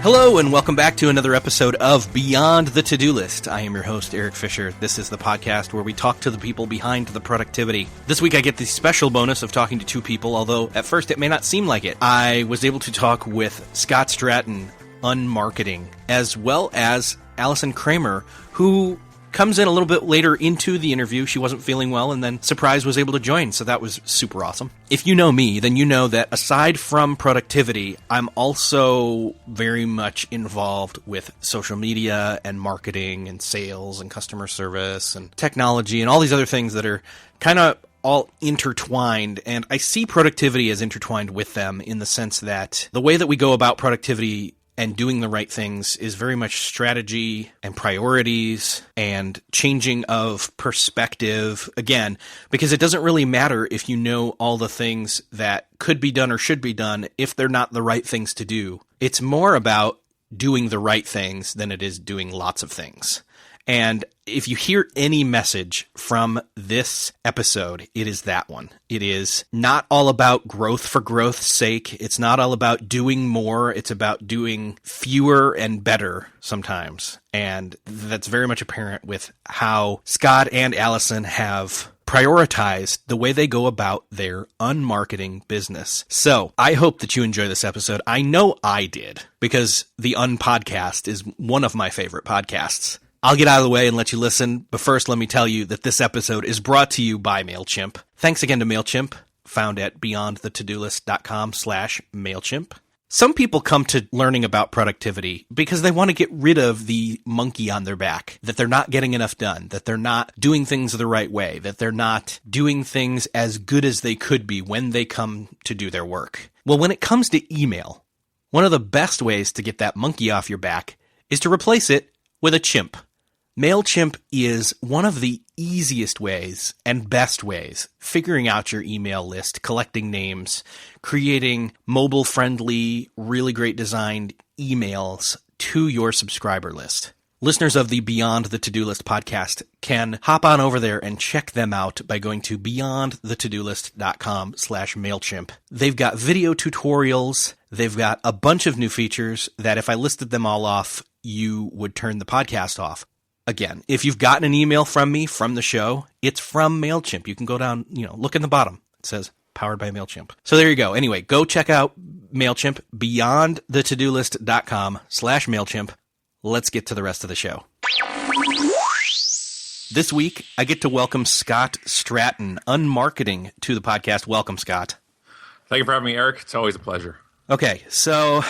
Hello and welcome back to another episode of Beyond the To-Do List. I am your host, Eric Fisher. This is the podcast where we talk to the people behind the productivity. This week I get the special bonus of talking to two people, although at first it may not seem like it. I was able to talk with Scott Stratton, Unmarketing, as well as Alison Kramer, who comes in a little bit later into the interview. She wasn't feeling well, and then surprise was able to join, so that was super awesome. If you know me, then you know that aside from productivity, I'm also very much involved with social media and marketing and sales and customer service and technology and all these other things that are kind of all intertwined, and I see productivity as intertwined with them in the sense that the way that we go about productivity and doing the right things is very much strategy and priorities and changing of perspective, again, because it doesn't really matter if you know all the things that could be done or should be done if they're not the right things to do. It's more about doing the right things than it is doing lots of things. And if you hear any message from this episode, it is that one. It is not all about growth for growth's sake. It's not all about doing more. It's about doing fewer and better sometimes. And that's very much apparent with how Scott and Alison have prioritized the way they go about their unmarketing business. So I hope that you enjoy this episode. I know I did, because the Unpodcast is one of my favorite podcasts. I'll get out of the way and let you listen, but first let me tell you that this episode is brought to you by MailChimp. Thanks again to MailChimp, found at beyondthetodolist.com/MailChimp. Some people come to learning about productivity because they want to get rid of the monkey on their back, that they're not getting enough done, that they're not doing things the right way, that they're not doing things as good as they could be when they come to do their work. Well, when it comes to email, one of the best ways to get that monkey off your back is to replace it with a chimp. MailChimp is one of the easiest ways and best ways figuring out your email list, collecting names, creating mobile-friendly, really great designed emails to your subscriber list. Listeners of the Beyond the To-Do List podcast can hop on over there and check them out by going to beyondthetodolist.com/MailChimp. They've got video tutorials. They've got a bunch of new features that if I listed them all off, you would turn the podcast off. Again, if you've gotten an email from me from the show, it's from MailChimp. You can go down, look in the bottom. It says powered by MailChimp. So there you go. Anyway, go check out MailChimp, beyondthetodolist.com/MailChimp. Let's get to the rest of the show. This week, I get to welcome Scott Stratton, Unmarketing, to the podcast. Welcome, Scott. Thank you for having me, Eric. It's always a pleasure. Okay, so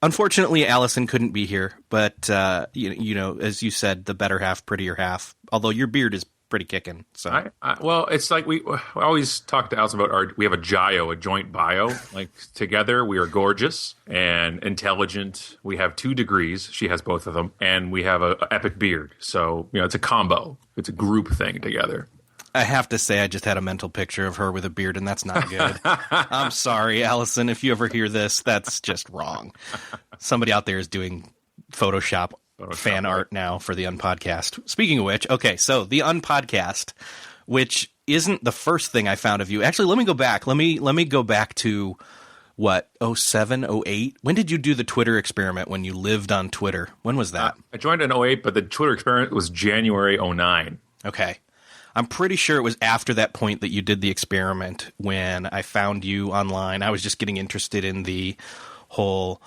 unfortunately, Alison couldn't be here, but, as you said, the better half, prettier half, although your beard is pretty kicking. So, well, it's like we always talk to Alison about we have a joint bio. Like together, we are gorgeous and intelligent. We have 2 degrees. She has both of them. And we have a epic beard. So, it's a combo. It's a group thing together. I have to say, I just had a mental picture of her with a beard, and that's not good. I'm sorry, Alison. If you ever hear this, that's just wrong. Somebody out there is doing Photoshop fan art now for the Unpodcast. Speaking of which, okay, so the Unpodcast, which isn't the first thing I found of you. Actually, let me go back. Let me go back to, what, 07, 08? When did you do the Twitter experiment when you lived on Twitter? When was that? I joined in 08, but the Twitter experiment was January 09. Okay. I'm pretty sure it was after that point that you did the experiment when I found you online. I was just getting interested in the whole,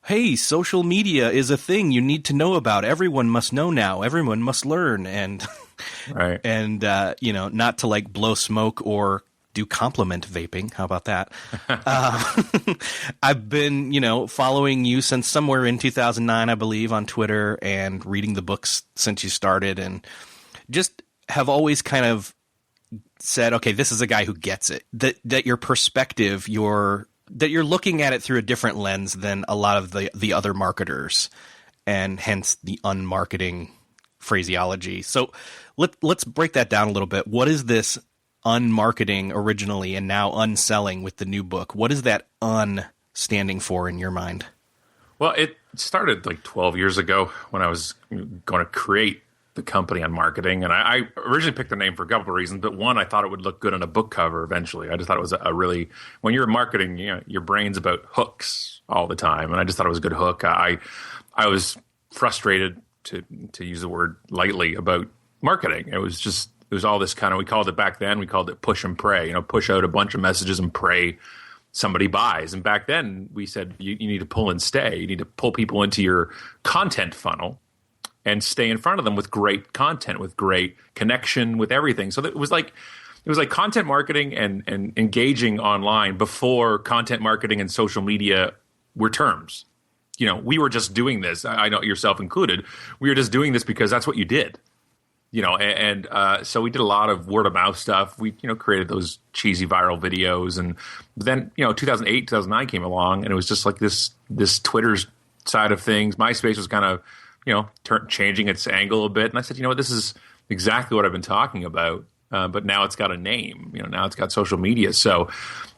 hey, social media is a thing you need to know about. Everyone must know now. Everyone must learn. And, right. And not to like blow smoke or do compliment vaping. How about that? I've been, following you since somewhere in 2009, I believe, on Twitter and reading the books since you started and just have always kind of said, okay, this is a guy who gets it, that your perspective, that you're looking at it through a different lens than a lot of the other marketers, and hence the unmarketing phraseology. So let's break that down a little bit. What is this unmarketing originally and now unselling with the new book? What is that un standing for in your mind? Well, it started like 12 years ago when I was going to create the company on marketing. And I originally picked the name for a couple of reasons, but one, I thought it would look good on a book cover eventually. I just thought it was a really, when you're marketing, your brain's about hooks all the time. And I just thought it was a good hook. I was frustrated, to use the word lightly, about marketing. It was all this kind of, we called it push and pray, push out a bunch of messages and pray somebody buys. And back then we said, you need to pull and stay. You need to pull people into your content funnel and stay in front of them with great content, with great connection, with everything. So it was like content marketing and engaging online before content marketing and social media were terms. We were just doing this. I know, yourself included. We were just doing this because that's what you did. So we did a lot of word of mouth stuff. We, created those cheesy viral videos. And then, 2008, 2009 came along, and it was just like this Twitter side of things. MySpace was kind of, changing its angle a bit. And I said, this is exactly what I've been talking about. But now it's got a name, now it's got social media. So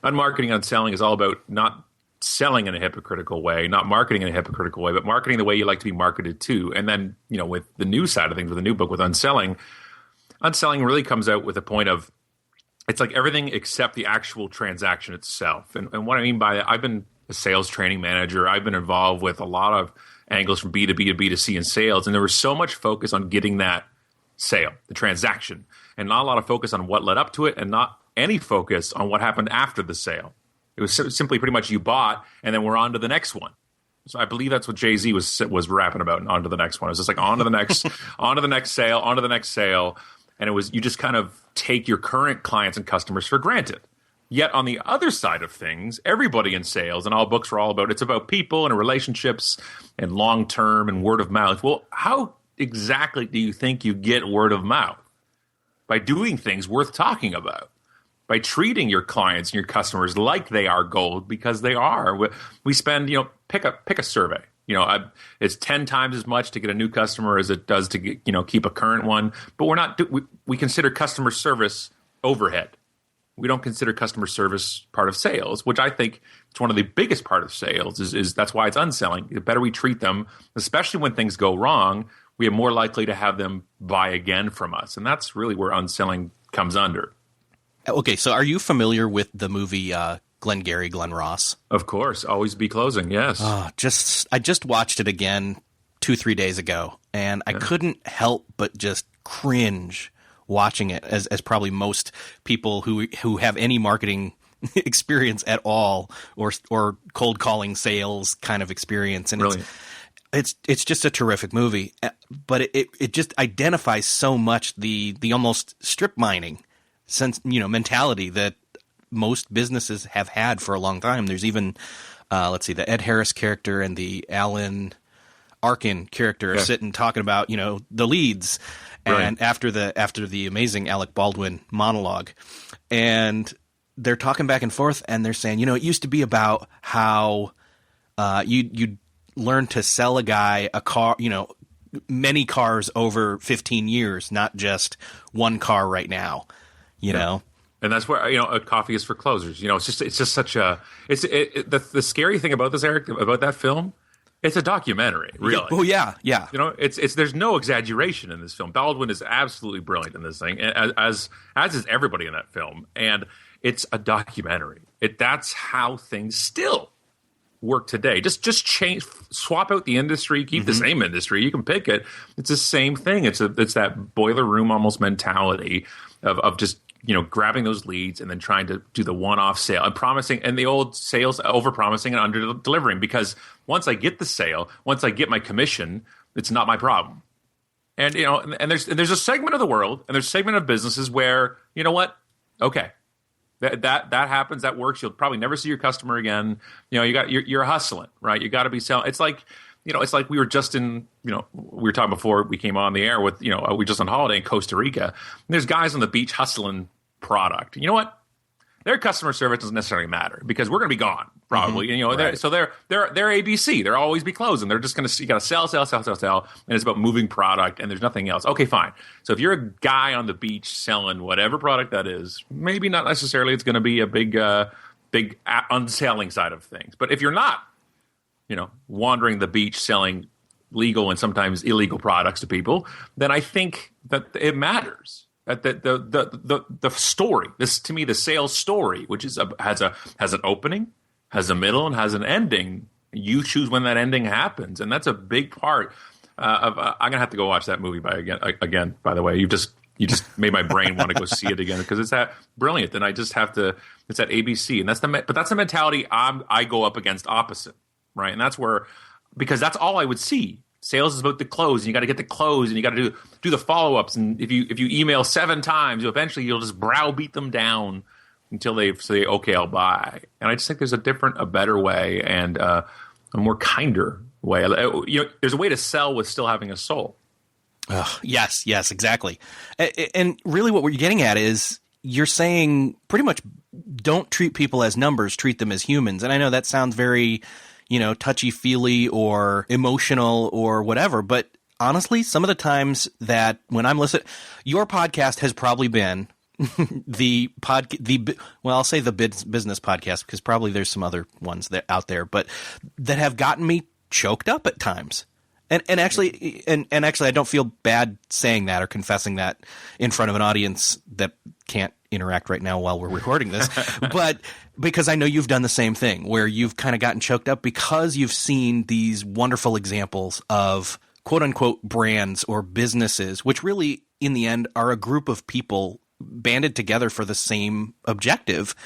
unmarketing, unselling is all about not selling in a hypocritical way, not marketing in a hypocritical way, but marketing the way you like to be marketed to. And then, with the new side of things, with the new book, with unselling really comes out with a point of, it's like everything except the actual transaction itself. And what I mean by that, I've been a sales training manager. I've been involved with a lot of angles from B2B to B2C in sales. And there was so much focus on getting that sale, the transaction, and not a lot of focus on what led up to it, and not any focus on what happened after the sale. It was simply pretty much you bought, and then we're on to the next one. So I believe that's what Jay-Z was rapping about, and on to the next one. It was just like on to the next, on to the next sale, on to the next sale. And it was, you just kind of take your current clients and customers for granted. Yet on the other side of things, everybody in sales, and all books are all about, it's about people and relationships and long-term and word of mouth. Well, how exactly do you think you get word of mouth? By doing things worth talking about. By treating your clients and your customers like they are gold, because they are. We spend, pick a survey. It's 10 times as much to get a new customer as it does to get, keep a current one. But we consider customer service overhead. We don't consider customer service part of sales, which I think it's one of the biggest part of sales. Is that's why it's unselling. The better we treat them, especially when things go wrong, we are more likely to have them buy again from us, and that's really where unselling comes under. Okay, so are you familiar with the movie Glengarry Glen Ross? Of course, always be closing. Yes. I just watched it again 2-3 days ago, and I couldn't help but just cringe watching it, as probably most people who have any marketing experience at all, or cold calling sales kind of experience. And really? It's just a terrific movie, but it just identifies so much the almost strip mining mentality that most businesses have had for a long time. There's even, the Ed Harris character and the Alan Arkin character are sitting talking about, the leads, and after the amazing Alec Baldwin monologue, and they're talking back and forth, and they're saying, it used to be about how you learn to sell a guy a car, many cars over 15 years, not just one car right now. And that's where a coffee is for closers. It's just such a the scary thing about this, Eric, about that film, it's a documentary, really. Oh yeah. It's there's no exaggeration in this film. Baldwin is absolutely brilliant in this thing, as is everybody in that film, and it's a documentary. That's how things still work today. Just change, swap out the industry, keep the same industry. You can pick it. It's the same thing. It's that boiler room almost mentality of just grabbing those leads and then trying to do the one-off sale and promising, and the old sales over-promising and under-delivering, because once I get the sale, once I get my commission, it's not my problem. And and there's a segment of the world, and there's a segment of businesses where, okay, that happens, that works. You'll probably never see your customer again. You're hustling, right? You got to be selling. It's like, it's like we were just in, we were talking before we came on the air with, we were just on holiday in Costa Rica. And there's guys on the beach hustling product. You know what? Their customer service doesn't necessarily matter, because we're going to be gone probably. Right. So they're ABC. They'll always be closing. They're just going to, you got to sell, and it's about moving product, and there's nothing else. Okay, fine. So if you're a guy on the beach selling whatever product that is, maybe not necessarily it's going to be a big unselling side of things. But if you're not, wandering the beach selling legal and sometimes illegal products to people, then I think that it matters. That the story, this to me, the sales story, which is has an opening, has a middle, and has an ending. You choose when that ending happens, and that's a big part of. I'm gonna have to go watch that movie again. By the way, you just made my brain want to go see it again because it's that brilliant. And I just have to. It's at ABC, and that's the mentality I go up against opposite, right? And that's where, because that's all I would see. Sales is about the close, and you got to get the close, and you got to do the follow ups. And if you email 7 times, eventually you'll just browbeat them down until they say, "Okay, I'll buy." And I just think there's a better way, and a more kinder way. There's a way to sell with still having a soul. Yes, exactly. And really, what we're getting at is you're saying pretty much don't treat people as numbers, treat them as humans. And I know that sounds very, touchy-feely or emotional or whatever. But honestly, some of the times that when I'm listening, your podcast has probably been I'll say the business podcast, because probably there's some other ones that out there, but that have gotten me choked up at times. And actually, I don't feel bad saying that or confessing that in front of an audience that can't interact right now while we're recording this, but because I know you've done the same thing where you've kind of gotten choked up because you've seen these wonderful examples of quote unquote brands or businesses, which really in the end are a group of people banded together for the same objective.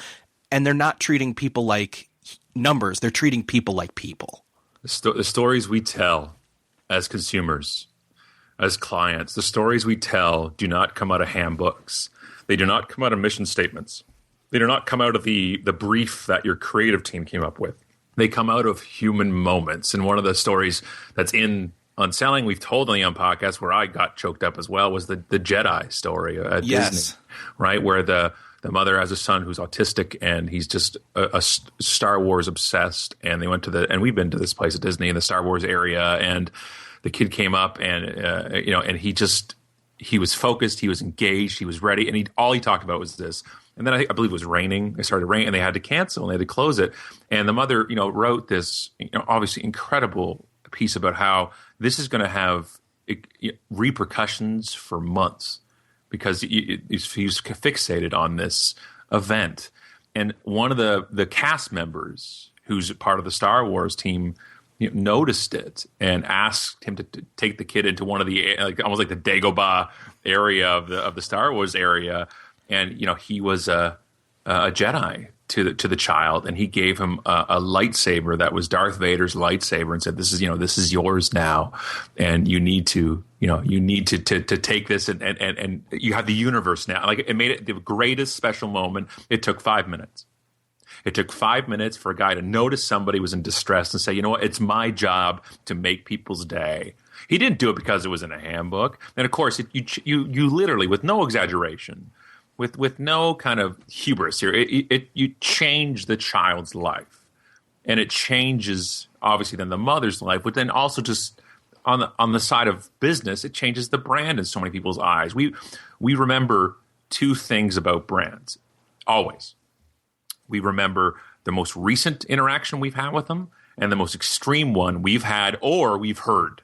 And they're not treating people like numbers. They're treating people like people. The stories we tell as consumers, as clients, the stories we tell do not come out of handbooks. They do not come out of mission statements. They do not come out of the brief that your creative team came up with. They come out of human moments. And one of the stories that's on selling we've told on the podcast where I got choked up as well was the Jedi story at Disney, right? Where the mother has a son who's autistic and he's just a Star Wars obsessed. And they went and we've been to this place at Disney in the Star Wars area, and the kid came up and and he was focused, he was engaged, he was ready, and all he talked about was this. And then I believe it was raining. It started raining, and they had to cancel, and they had to close it. And the mother, wrote this, obviously incredible piece about how this is going to have repercussions for months because he's fixated on this event. And one of the cast members, who's part of the Star Wars team, noticed it and asked him to take the kid into one of the almost like the Dagobah area of the Star Wars area, and he was a Jedi to the child, and he gave him a lightsaber that was Darth Vader's lightsaber, and said, "This is yours now, and you need to take this, and you have the universe now." Like, it made it the greatest special moment. It took 5 minutes. It took 5 minutes for a guy to notice somebody was in distress and say, "You know what? It's my job to make people's day." He didn't do it because it was in a handbook. And of course, you literally, with no exaggeration, with no kind of hubris here, you change the child's life, and it changes obviously then the mother's life, but then also just on the side of business, it changes the brand in so many people's eyes. We remember two things about brands always. We remember the most recent interaction we've had with them and the most extreme one we've had or we've heard.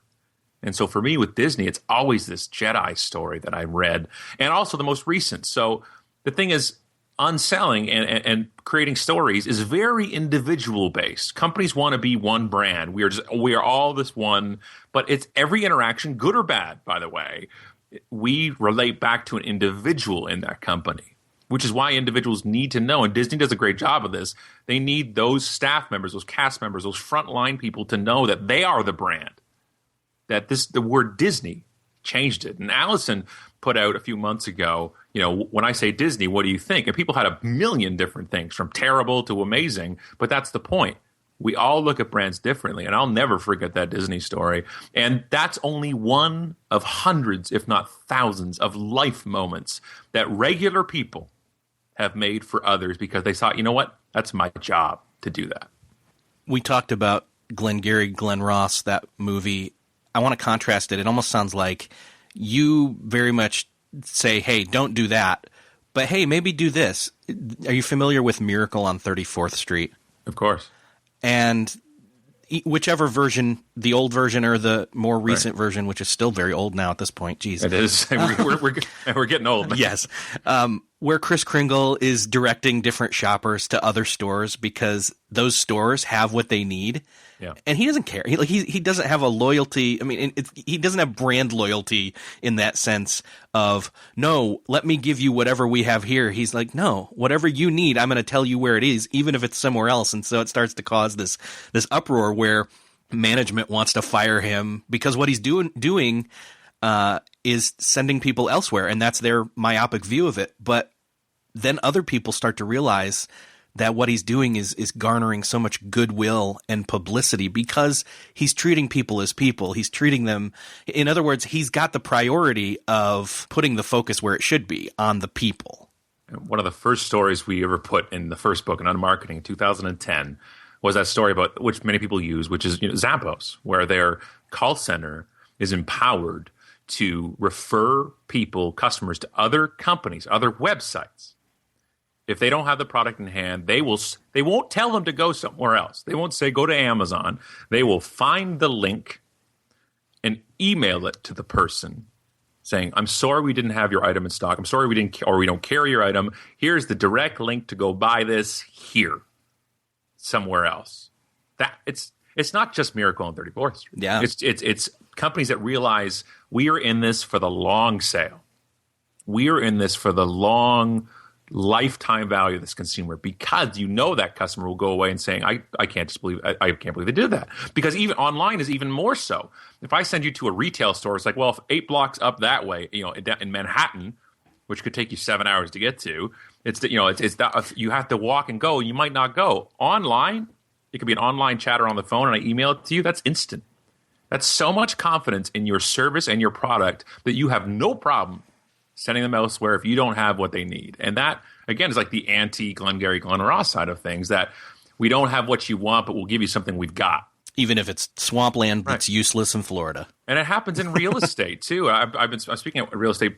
And so for me with Disney, it's always this Jedi story that I read, and also the most recent. So the thing is, unselling and creating stories is very individual based. Companies want to be one brand. We are all this one, but it's every interaction, good or bad, by the way, we relate back to an individual in that company, which is why individuals need to know, and Disney does a great job of this. They need those staff members, those cast members, those frontline people to know that they are the brand. That the word Disney changed it. And Alison put out a few months ago, when I say Disney, what do you think? And people had a million different things, from terrible to amazing. But that's the point. We all look at brands differently, and I'll never forget that Disney story. And that's only one of hundreds, if not thousands, of life moments that regular people have made for others because they thought, you know what? That's my job to do that. We talked about Glengarry Glen Ross, that movie. I want to contrast it. It almost sounds like you very much say, hey, don't do that, but hey, maybe do this. Are you familiar with Miracle on 34th Street? Of course. And whichever version, the old version or the more recent version, which is still very old now at this point. Jeez. It is. We're getting old. Yes. Where Kris Kringle is directing different shoppers to other stores because those stores have what they need. Yeah. And he doesn't care. He doesn't have a loyalty. I mean, he doesn't have brand loyalty in that sense of, no, let me give you whatever we have here. He's like, no, whatever you need, I'm going to tell you where it is, even if it's somewhere else. And so it starts to cause this uproar where management wants to fire him because what he's doing is sending people elsewhere. And that's their myopic view of it. But then other people start to realize that what he's doing is garnering so much goodwill and publicity because he's treating people as people. He's treating them, in other words, he's got the priority of putting the focus where it should be, on the people. One of the first stories we ever put in the first book on marketing in 2010 was that story about which many people use, which is Zappos, where their call center is empowered to refer customers to other companies, other websites. If they don't have the product in hand, they won't tell them to go somewhere else. They won't say go to Amazon. They will find the link and email it to the person saying, "I'm sorry we didn't have your item in stock. I'm sorry we don't carry your item. Here's the direct link to go buy this here somewhere else." That it's not just Miracle on 34th Street. Yeah. It's companies that realize we are in this for the long sale. We are in this for the long lifetime value of this consumer, because that customer will go away and saying, I can't believe they did that. Because even online is even more so. If I send you to a retail store, it's like, well, if 8 blocks up that way, in Manhattan, which could take you 7 hours to get to, it's that you have to walk and go. You might not go online. It could be an online chatter on the phone, and I email it to you. That's instant. That's so much confidence in your service and your product that you have no problem sending them elsewhere if you don't have what they need. And that, again, is like the anti-Glengarry Glen Ross side of things, that we don't have what you want, but we'll give you something we've got. Even if it's swampland that's useless in Florida. And it happens in real estate, too. I'm speaking at a real estate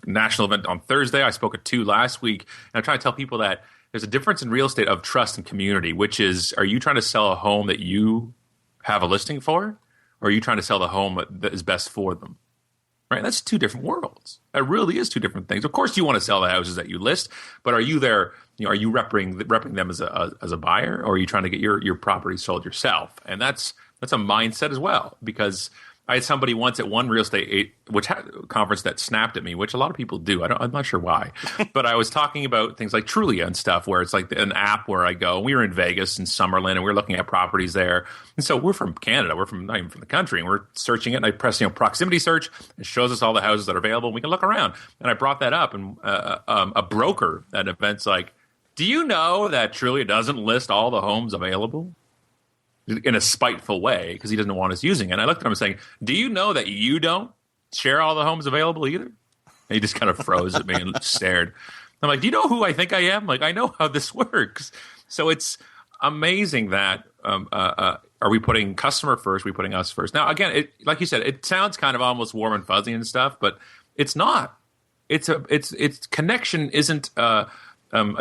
national event on Thursday. I spoke at 2 last week. And I'm trying to tell people that there's a difference in real estate of trust and community, which is, are you trying to sell a home that you have a listing for? Or are you trying to sell the home that is best for them? Right? That's 2 different worlds. That really is 2 different things. Of course, you want to sell the houses that you list, but are you there? Are you repping them as a buyer, or are you trying to get your property sold yourself? And that's a mindset as well. Because I had somebody once at one real estate conference that snapped at me, which a lot of people do. I'm not sure why, but I was talking about things like Trulia and stuff, where it's like an app where I go. We were in Vegas in Summerlin, and we were looking at properties there. And so we're from Canada. We're not even from the country, and we're searching it. And I press proximity search. It shows us all the houses that are available. And we can look around. And I brought that up, and a broker at an event's like, "Do you know that Trulia doesn't list all the homes available?" In a spiteful way, because he doesn't want us using it. And I looked at him and saying, "Do you know that you don't share all the homes available either?" And he just kind of froze at me and stared. I'm like, "Do you know who I think I am? Like, I know how this works." So it's amazing that are we putting customer first? Are we putting us first? Now, again, like you said, it sounds kind of almost warm and fuzzy and stuff, but it's not. It's connection isn't a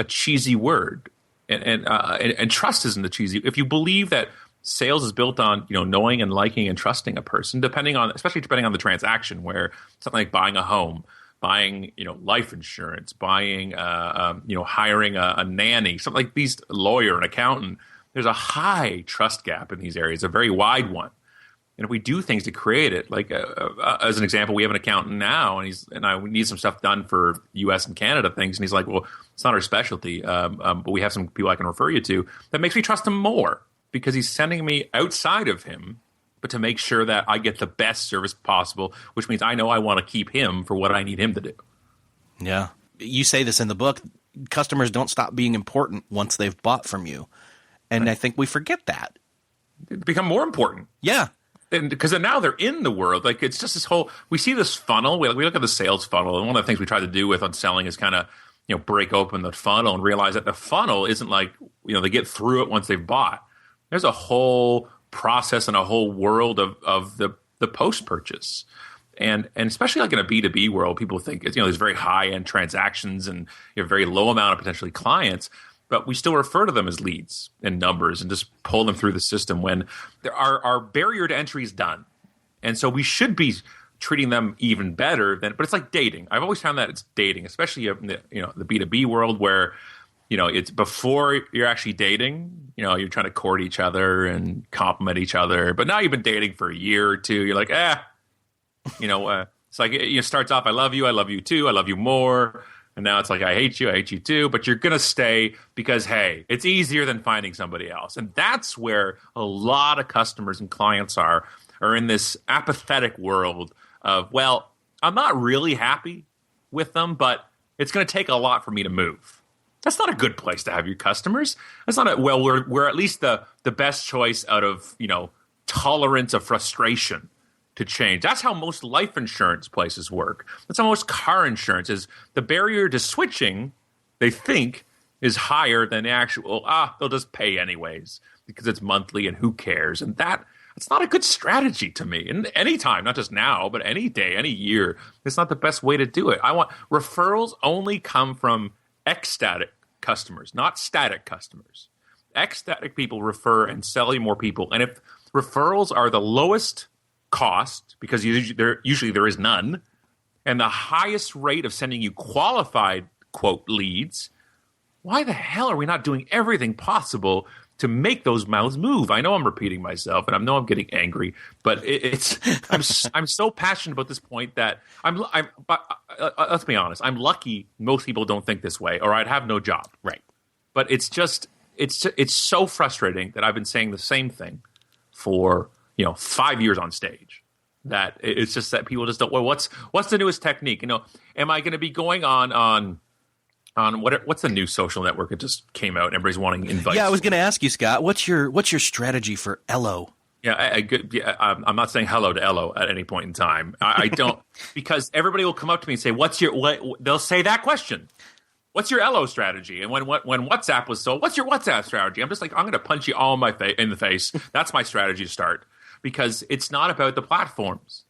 cheesy word, and trust isn't a cheesy. If you believe that sales is built on knowing and liking and trusting a person, especially depending on the transaction, where something like buying a home, buying life insurance, buying hiring a nanny, something like these, lawyer, an accountant. There's a high trust gap in these areas, a very wide one. And if we do things to create it, like as an example, we have an accountant now, and we need some stuff done for U.S. and Canada things, and he's like, "Well, it's not our specialty, but we have some people I can refer you to." That makes me trust him more, because he's sending me outside of him, but to make sure that I get the best service possible, which means I know I want to keep him for what I need him to do. Yeah. You say this in the book, customers don't stop being important once they've bought from you. And right. I think we forget that. They become more important. Yeah. And because now they're in the world. Like, it's just this whole, we see this funnel. We look at the sales funnel. And one of the things we try to do on selling is kind of, break open the funnel and realize that the funnel isn't like, they get through it once they've bought. There's a whole process and a whole world of the post-purchase. And especially like in a B2B world, people think it's, there's very high-end transactions and you have a very low amount of potentially clients. but we still refer to them as leads and numbers and just pull them through the system when our barrier to entry is done. And so we should be treating them even better but it's like dating. I've always found that it's dating, especially in the B2B world where, it's before you're actually dating, you're trying to court each other and compliment each other. But now you've been dating for a year or two. You're like, it's like it starts off, I love you too, I love you more. And now it's like, I hate you too. But you're going to stay because, hey, it's easier than finding somebody else. And that's where a lot of customers and clients are in this apathetic world of, well, I'm not really happy with them, but it's going to take a lot for me to move. That's not a good place to have your customers. That's not we're at least the best choice out of, tolerance of frustration to change. That's how most life insurance places work. That's how most car insurance is. The barrier to switching, they think, is higher than the actual, they'll just pay anyways because it's monthly and who cares? And it's not a good strategy to me. And any time, not just now, but any day, any year, it's not the best way to do it. Referrals only come from ecstatic customers, not static customers. Ecstatic people refer and sell you more people. And if referrals are the lowest cost, because usually there is none, and the highest rate of sending you qualified, quote, leads, why the hell are we not doing everything possible to make those mouths move? I know I'm repeating myself, and I know I'm getting angry, but I'm so passionate about this point that let's be honest. I'm lucky most people don't think this way, or I'd have no job. Right. But it's so frustrating that I've been saying the same thing for 5 years on stage. That it's just that people just don't. Well, what's the newest technique? Am I going to be going on what's the new social network that just came out and everybody's wanting invites? Yeah, I was going to ask you, Scott, what's your strategy for Ello? Yeah, I'm not saying hello to Ello at any point in time. I don't, because everybody will come up to me and say, they'll say that question. What's your Ello strategy? And when WhatsApp was sold, what's your WhatsApp strategy? I'm just like, I'm going to punch you all in the face. That's my strategy to start, because it's not about the platforms,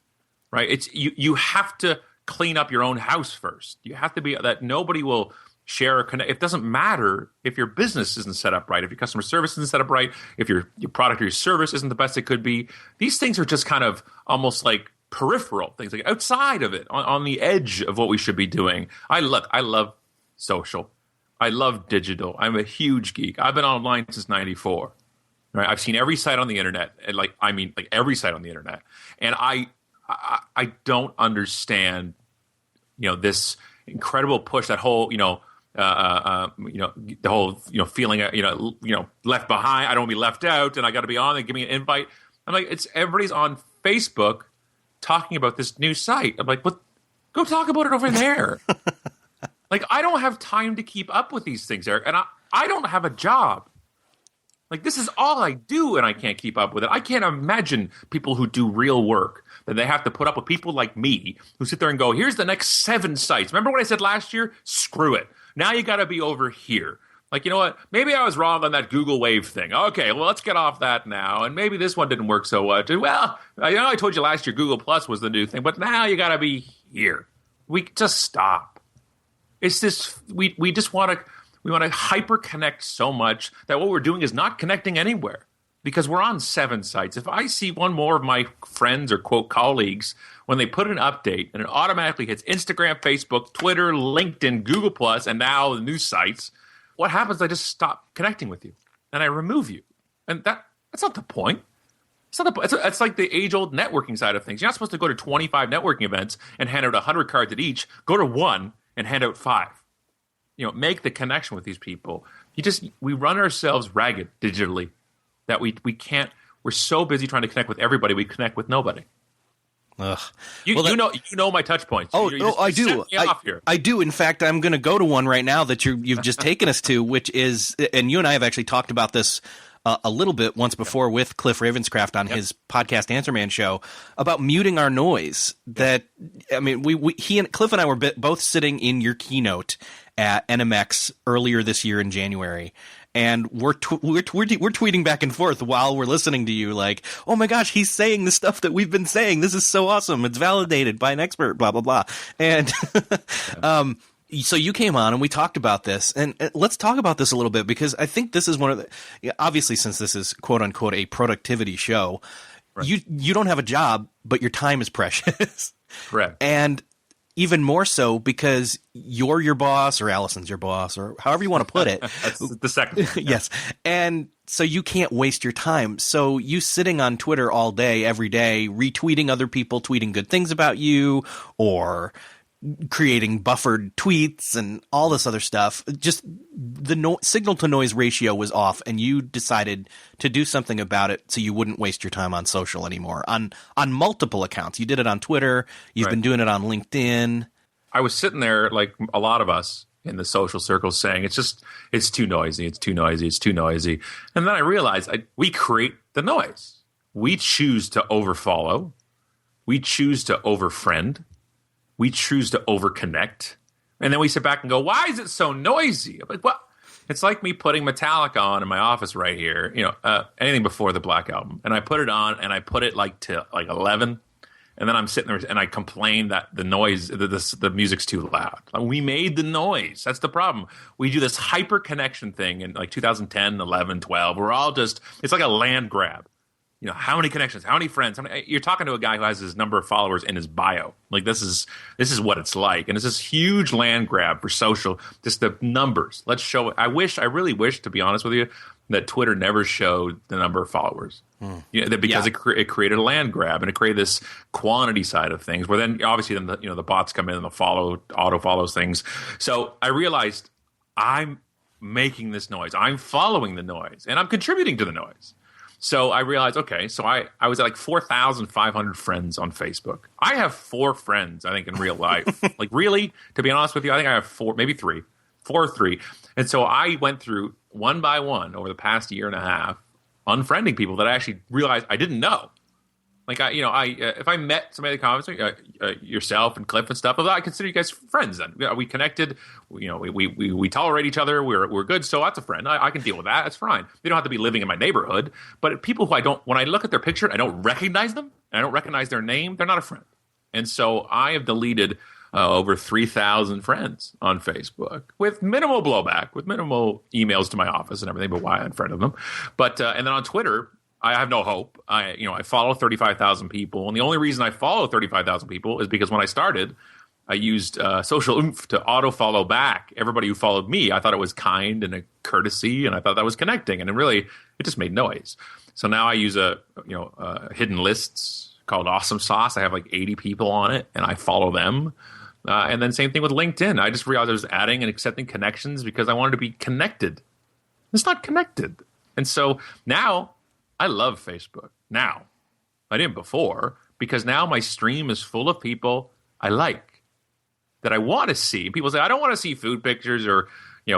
right? It's you have to clean up your own house first. You have to be that nobody will share or connect. It doesn't matter if your business isn't set up right, if your customer service isn't set up right, if your product or your service isn't the best it could be. These things are just kind of almost like peripheral things, like outside of it, on the edge of what we should be doing. I love social. I love digital. I'm a huge geek. I've been online since '94. Right? I've seen every site on the internet, and like every site on the internet. And I don't understand, this incredible push, that whole, the whole, feeling, left behind. I don't want to be left out, and I got to be on and give me an invite. I'm like, everybody's on Facebook talking about this new site. I'm like, but go talk about it over there. Like, I don't have time to keep up with these things, Eric, and I don't have a job. Like, this is all I do, and I can't keep up with it. I can't imagine people who do real work, that they have to put up with people like me who sit there and go, here's the next 7 sites. Remember what I said last year? Screw it. Now you got to be over here. Like, you know what? Maybe I was wrong on that Google Wave thing. Okay, well, let's get off that now. And maybe this one didn't work so well. Well, I told you last year Google Plus was the new thing, but now you got to be here. We just stop. It's this, we just want to, we want to hyper connect so much that what we're doing is not connecting anywhere, because we're on 7 sites. If I see one more of my friends or quote colleagues, when they put an update and it automatically hits Instagram, Facebook, Twitter, LinkedIn, Google Plus, and now the new sites, what happens? I just stop connecting with you and I remove you. And that's not the point. It's like the age-old networking side of things. You're not supposed to go to 25 networking events and hand out 100 cards at each. Go to one and hand out 5. Make the connection with these people. We run ourselves ragged digitally, that we can't. We're so busy trying to connect with everybody, we connect with nobody. Ugh. You know my touch points. I do. I do. In fact, I'm going to go to one right now that you've just taken us to, which is, and you and I have actually talked about this a little bit once before with Cliff Ravenscraft on his podcast Answer Man show, about muting our noise. That, I mean, Cliff and I were both sitting in your keynote at NMX earlier this year in January, and we're tweeting back and forth while we're listening to you, like, oh my gosh, he's saying the stuff that we've been saying. This is so awesome. It's validated by an expert. Blah blah blah. And So you came on and we talked about this, and let's talk about this a little bit, because I think this is one of the, obviously, since this is quote unquote a productivity show, right. You don't have a job, but your time is precious. Correct. And even more so because you're your boss, or Allison's your boss, or however you want to put it. That's the second one. Yes. And so you can't waste your time. So you sitting on Twitter all day, every day, retweeting other people, tweeting good things about you, or creating buffered tweets and all this other stuff. Just the signal to noise ratio was off, and you decided to do something about it so you wouldn't waste your time on social anymore on multiple accounts. You did it on Twitter. You've right. been doing it on LinkedIn. I was sitting there, like a lot of us in the social circles, saying it's too noisy. It's too noisy. It's too noisy. And then I realized we create the noise. We choose to overfollow. We choose to overfriend. We choose to overconnect. And then we sit back and go, why is it so noisy? I'm like, well, it's like me putting Metallica on in my office right here, anything before the Black Album. And I put it on, and I put it to 11. And then I'm sitting there and I complain that the noise, the music's too loud. We made the noise. That's the problem. We do this hyper connection thing in like 2010, 11, 12. We're all just, it's like a land grab. How many connections, how many friends? You're talking to a guy who has his number of followers in his bio. Like this is what it's like, and it's this huge land grab for social. Just the numbers. Let's show it. I really wish, to be honest with you, that Twitter never showed the number of followers. Because it created a land grab, and it created this quantity side of things. Where then obviously the bots come in and auto follows things. So I realized I'm making this noise. I'm following the noise, and I'm contributing to the noise. So I realized, okay, so I was at like 4,500 friends on Facebook. I have 4 friends, I think, in real life. Like, really, to be honest with you, I think I have 4, maybe 3. 4 or 3. And so I went through one by one over the past year and a half, unfriending people that I actually realized I didn't know. Like, if I met somebody in the comments, yourself and Cliff and stuff, I consider you guys friends then. We connected, we tolerate each other, we're good, so that's a friend. I can deal with that, that's fine. They don't have to be living in my neighborhood, but people who when I look at their picture, I don't recognize them, and I don't recognize their name, they're not a friend. And so I have deleted over 3,000 friends on Facebook with minimal blowback, with minimal emails to my office and everything, but why I unfriended them. But, and then on Twitter, I have no hope. I follow 35,000 people, and the only reason I follow 35,000 people is because when I started, I used social oomph to auto follow back everybody who followed me. I thought it was kind and a courtesy, and I thought that was connecting, and it just made noise. So now I use hidden lists called Awesome Sauce. I have like 80 people on it, and I follow them. And then same thing with LinkedIn. I just realized I was adding and accepting connections because I wanted to be connected. It's not connected, and so now I love Facebook now. I didn't before, because now my stream is full of people I like, that I want to see. People say, I don't want to see food pictures or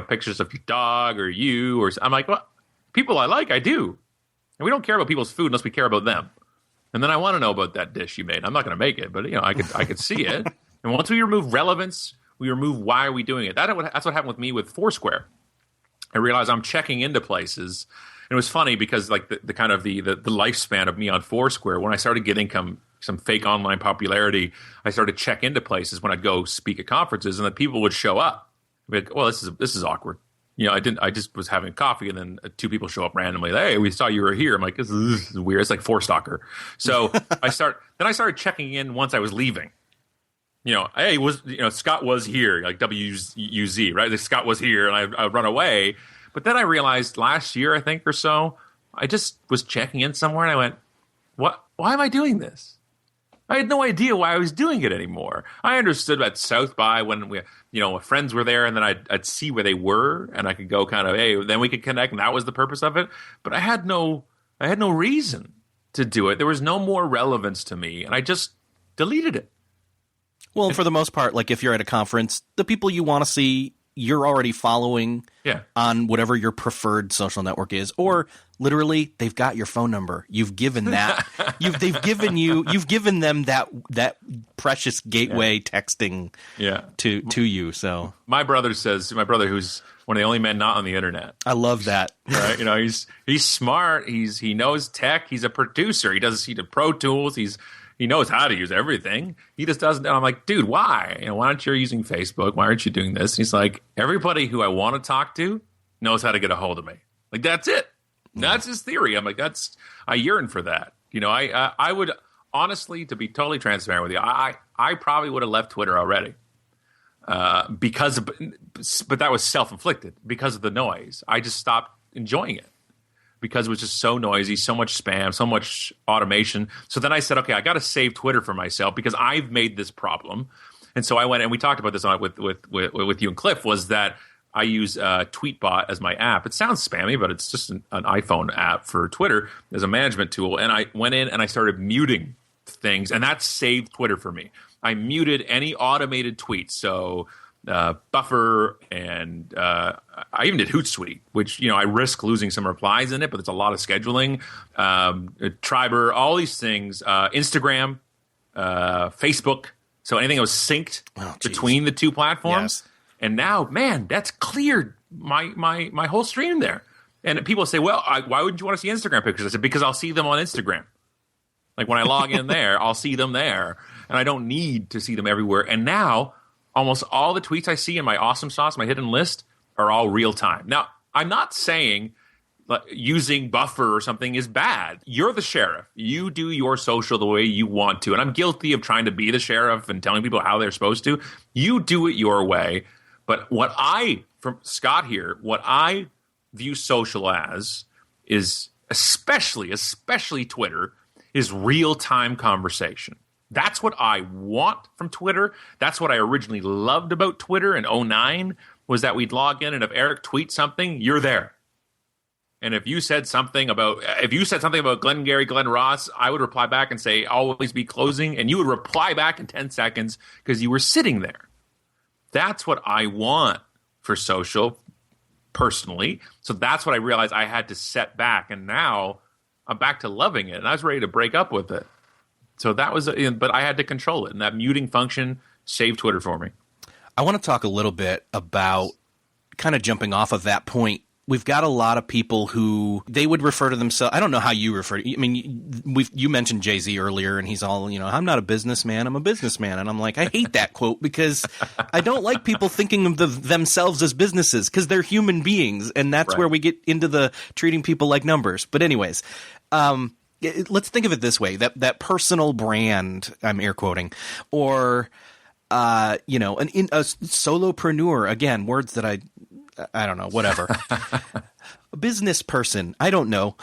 pictures of your dog or you. I'm like, well, people I like, I do. And we don't care about people's food unless we care about them. And then I want to know about that dish you made. I'm not going to make it, but I could see it. And once we remove relevance, we remove why are we doing it. That's what happened with me with Foursquare. I realized I'm checking into places. And it was funny because like the kind of the lifespan of me on Foursquare, when I started getting some fake online popularity, I started to check into places when I'd go speak at conferences, and the people would show up. I'd be like, well, this is awkward. I just was having coffee, and then 2 people show up randomly. Hey, we saw you were here. I'm like, this is weird. It's like Forestalker. So I started checking in once I was leaving. Hey, Scott was here, like WUZ, right? Like Scott was here, and I run away. But then I realized last year, I think, or so, I just was checking in somewhere, and I went, "What? Why am I doing this?" I had no idea why I was doing it anymore. I understood at South by when friends were there, and then I'd see where they were, and I could go kind of, hey, then we could connect, and that was the purpose of it. But I had no reason to do it. There was no more relevance to me, and I just deleted it. Well, for the most part, like if you're at a conference, the people you want to see, you're already following on whatever your preferred social network is, or literally they've got your phone number. You've given that. You've given them that precious gateway texting to you. So my brother who's one of the only men not on the internet. I love that. Right? He's smart. He knows tech. He's a producer. He did Pro Tools. He's He knows how to use everything. He just doesn't. And I'm like, dude, why? Why aren't you using Facebook? Why aren't you doing this? And he's like, everybody who I want to talk to knows how to get a hold of me. Like, that's it. That's his theory. I'm like, I yearn for that. I would honestly, to be totally transparent with you, I probably would have left Twitter already. But that was self-inflicted because of the noise. I just stopped enjoying it because it was just so noisy, so much spam, so much automation. So then I said, okay, I got to save Twitter for myself because I've made this problem. And so I went, and we talked about this with you and Cliff, was that I use Tweetbot as my app. It sounds spammy, but it's just an iPhone app for Twitter as a management tool. And I went in and I started muting things, and that saved Twitter for me. I muted any automated tweets. So Buffer, and I even did Hootsuite, which I risk losing some replies in it, but it's a lot of scheduling. Triber, all these things, Instagram, Facebook. So anything that was synced between the two platforms. Yes. And now, man, that's cleared my whole stream there. And people say, well, why wouldn't you want to see Instagram pictures? I said, because I'll see them on Instagram. Like when I log in there, I'll see them there. And I don't need to see them everywhere. And now, almost all the tweets I see in my awesome sauce, my hidden list, are all real time. Now, I'm not saying using Buffer or something is bad. You're the sheriff. You do your social the way you want to. And I'm guilty of trying to be the sheriff and telling people how they're supposed to. You do it your way. But from Scott here, what I view social as is especially Twitter, is real-time conversation. That's what I want from Twitter. That's what I originally loved about Twitter in 2009, was that we'd log in, and if Eric tweets something, you're there. And if you said something about Glengarry Glen Ross, I would reply back and say, always be closing, and you would reply back in 10 seconds because you were sitting there. That's what I want for social, personally. So that's what I realized I had to set back, and now I'm back to loving it, and I was ready to break up with it. So that was, but I had to control it, and that muting function saved Twitter for me. I want to talk a little bit about kind of jumping off of that point. We've got a lot of people who they would refer to themselves. I don't know how you refer to. I mean, you mentioned Jay-Z earlier, and he's all, I'm not a businessman, I'm a businessman. And I'm like, I hate that quote because I don't like people thinking of themselves as businesses because they're human beings. And that's where we get into the treating people like numbers. But anyways, let's think of it this way, that personal brand, I'm air quoting, or, a solopreneur, again, words that I don't know, whatever. A business person, I don't know.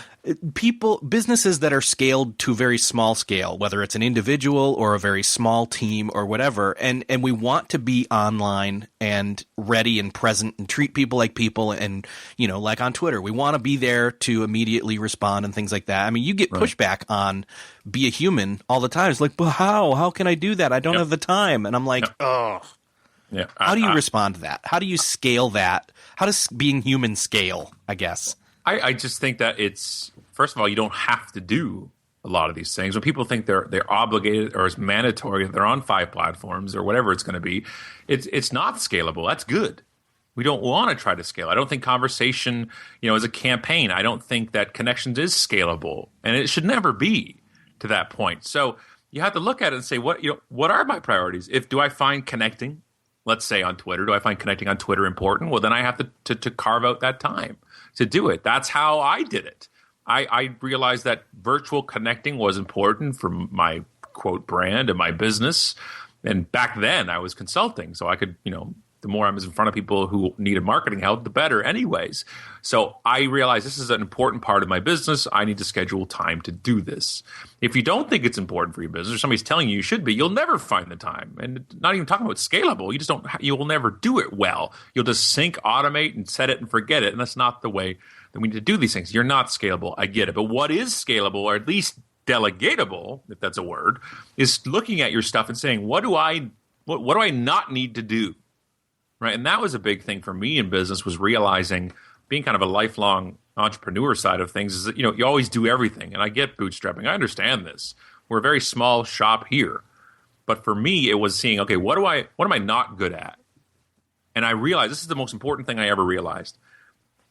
Businesses that are scaled to very small scale, whether it's an individual or a very small team or whatever, and we want to be online and ready and present and treat people like people, and like on Twitter, we want to be there to immediately respond and things like that. I mean, you get pushback on be a human all the time. It's like, well, how can I do that? I don't have the time. And I'm like, oh. Yeah. How do you respond to that? How do you scale that? How does being human scale, I guess? I just think that it's, first of all, you don't have to do a lot of these things. When people think they're obligated or it's mandatory, they're on 5 platforms or whatever it's going to be, it's not scalable. That's good. We don't want to try to scale. I don't think conversation, is a campaign. I don't think that connections is scalable, and it should never be to that point. So you have to look at it and say, what are my priorities? Do I find connecting, let's say on Twitter, do I find connecting on Twitter important? Well, then I have to carve out that time to do it. That's how I did it. I realized that virtual connecting was important for my quote brand and my business. And back then I was consulting, so I could, the more I was in front of people who needed marketing help, the better anyways. So I realized this is an important part of my business. I need to schedule time to do this. If you don't think it's important for your business, or somebody's telling you should be, you'll never find the time. And not even talking about scalable, you will never do it well. You'll just sync, automate, and set it and forget it. And that's not the way that we need to do these things. You're not scalable. I get it. But what is scalable, or at least delegatable, if that's a word, is looking at your stuff and saying, what do I not need to do? Right. And that was a big thing for me in business, was realizing, being kind of a lifelong entrepreneur side of things, is that, you always do everything. And I get bootstrapping. I understand this. We're a very small shop here. But for me, it was seeing, okay, what am I not good at? And I realized this is the most important thing I ever realized.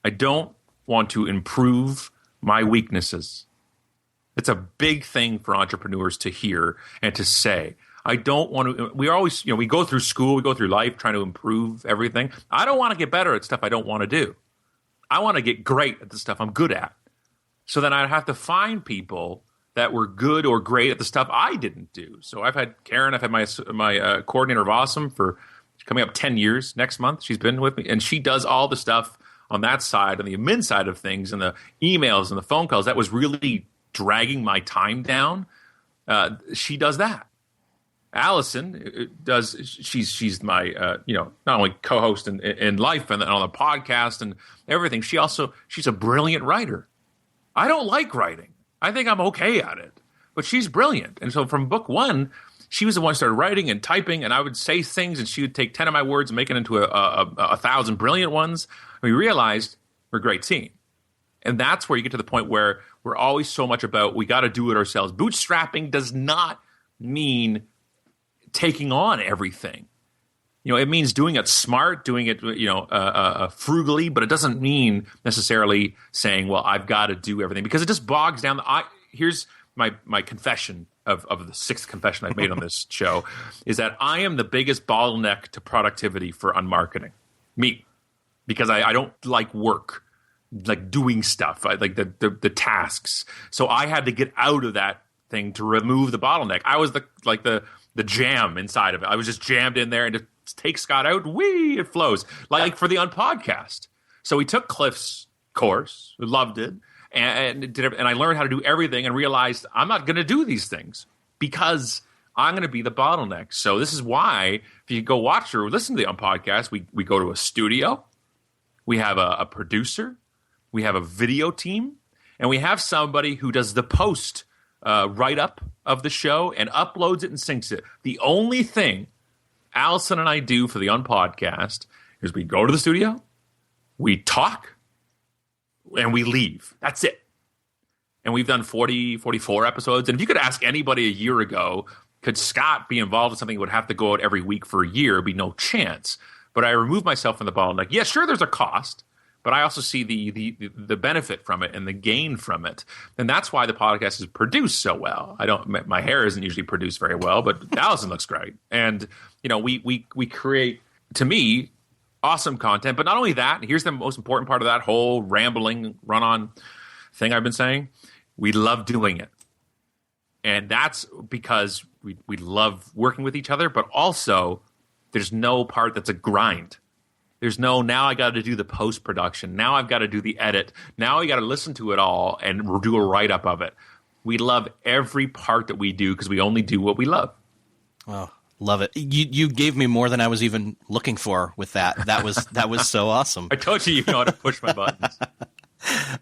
I don't want to improve my weaknesses. It's a big thing for entrepreneurs to hear and to say. I don't want to. We always, we go through school, we go through life trying to improve everything. I don't want to get better at stuff I don't want to do. I want to get great at the stuff I'm good at. So then I'd have to find people that were good or great at the stuff I didn't do. So I've had Karen, I've had my coordinator of Awesome for coming up 10 years next month. She's been with me, and she does all the stuff on that side, on the admin side of things, and the emails and the phone calls. That was really dragging my time down. She does that. Alison does. She's my not only co-host in life and on the podcast and everything. She's a brilliant writer. I don't like writing. I think I'm okay at it, but she's brilliant. And so from book one, she was the one who started writing and typing, and I would say things, and she would take 10 of my words and make it into a 1,000 brilliant ones. And we realized we're a great team. And that's where you get to the point where we're always so much about we got to do it ourselves. Bootstrapping does not mean taking on everything. It means doing it smart, doing it, frugally, but it doesn't mean necessarily saying, well, I've got to do everything, because it just bogs down. Here's my confession of the sixth confession I've made on this show, is that I am the biggest bottleneck to productivity for unmarketing. Me. Because I don't like work, like doing stuff. I like the tasks. So I had to get out of that thing to remove the bottleneck. I was the jam inside of it. I was just jammed in there, and to take Scott out, it flows. Like for the Unpodcast. So we took Cliff's course, we loved it, and I learned how to do everything, and realized I'm not going to do these things because I'm going to be the bottleneck. So this is why, if you go watch or listen to the Unpodcast, we go to a studio, we have a producer, we have a video team, and we have somebody who does the post write-up of the show and uploads it and syncs it. The only thing Alison and I do for the Unpodcast is we go to the studio, we talk, and we leave. That's it. And we've done 40, 44 episodes. And if you could ask anybody a year ago, could Scott be involved in something that would have to go out every week for a year? It'd be no chance. But I removed myself from the bottleneck. Yeah, sure, there's a cost, but I also see the benefit from it and the gain from it. And that's why the podcast is produced so well. My hair isn't usually produced very well, but Alison looks great. And we create, to me, awesome content. But not only that, here's the most important part of that whole rambling run-on thing I've been saying. We love doing it. And that's because we love working with each other, but also there's no part that's a grind. There's no, now I got to do the post-production. Now I've got to do the edit. Now I got to listen to it all and do a write-up of it. We love every part that we do because we only do what we love. Oh, love it. You gave me more than I was even looking for with that. That was so awesome. I told you know how to push my buttons.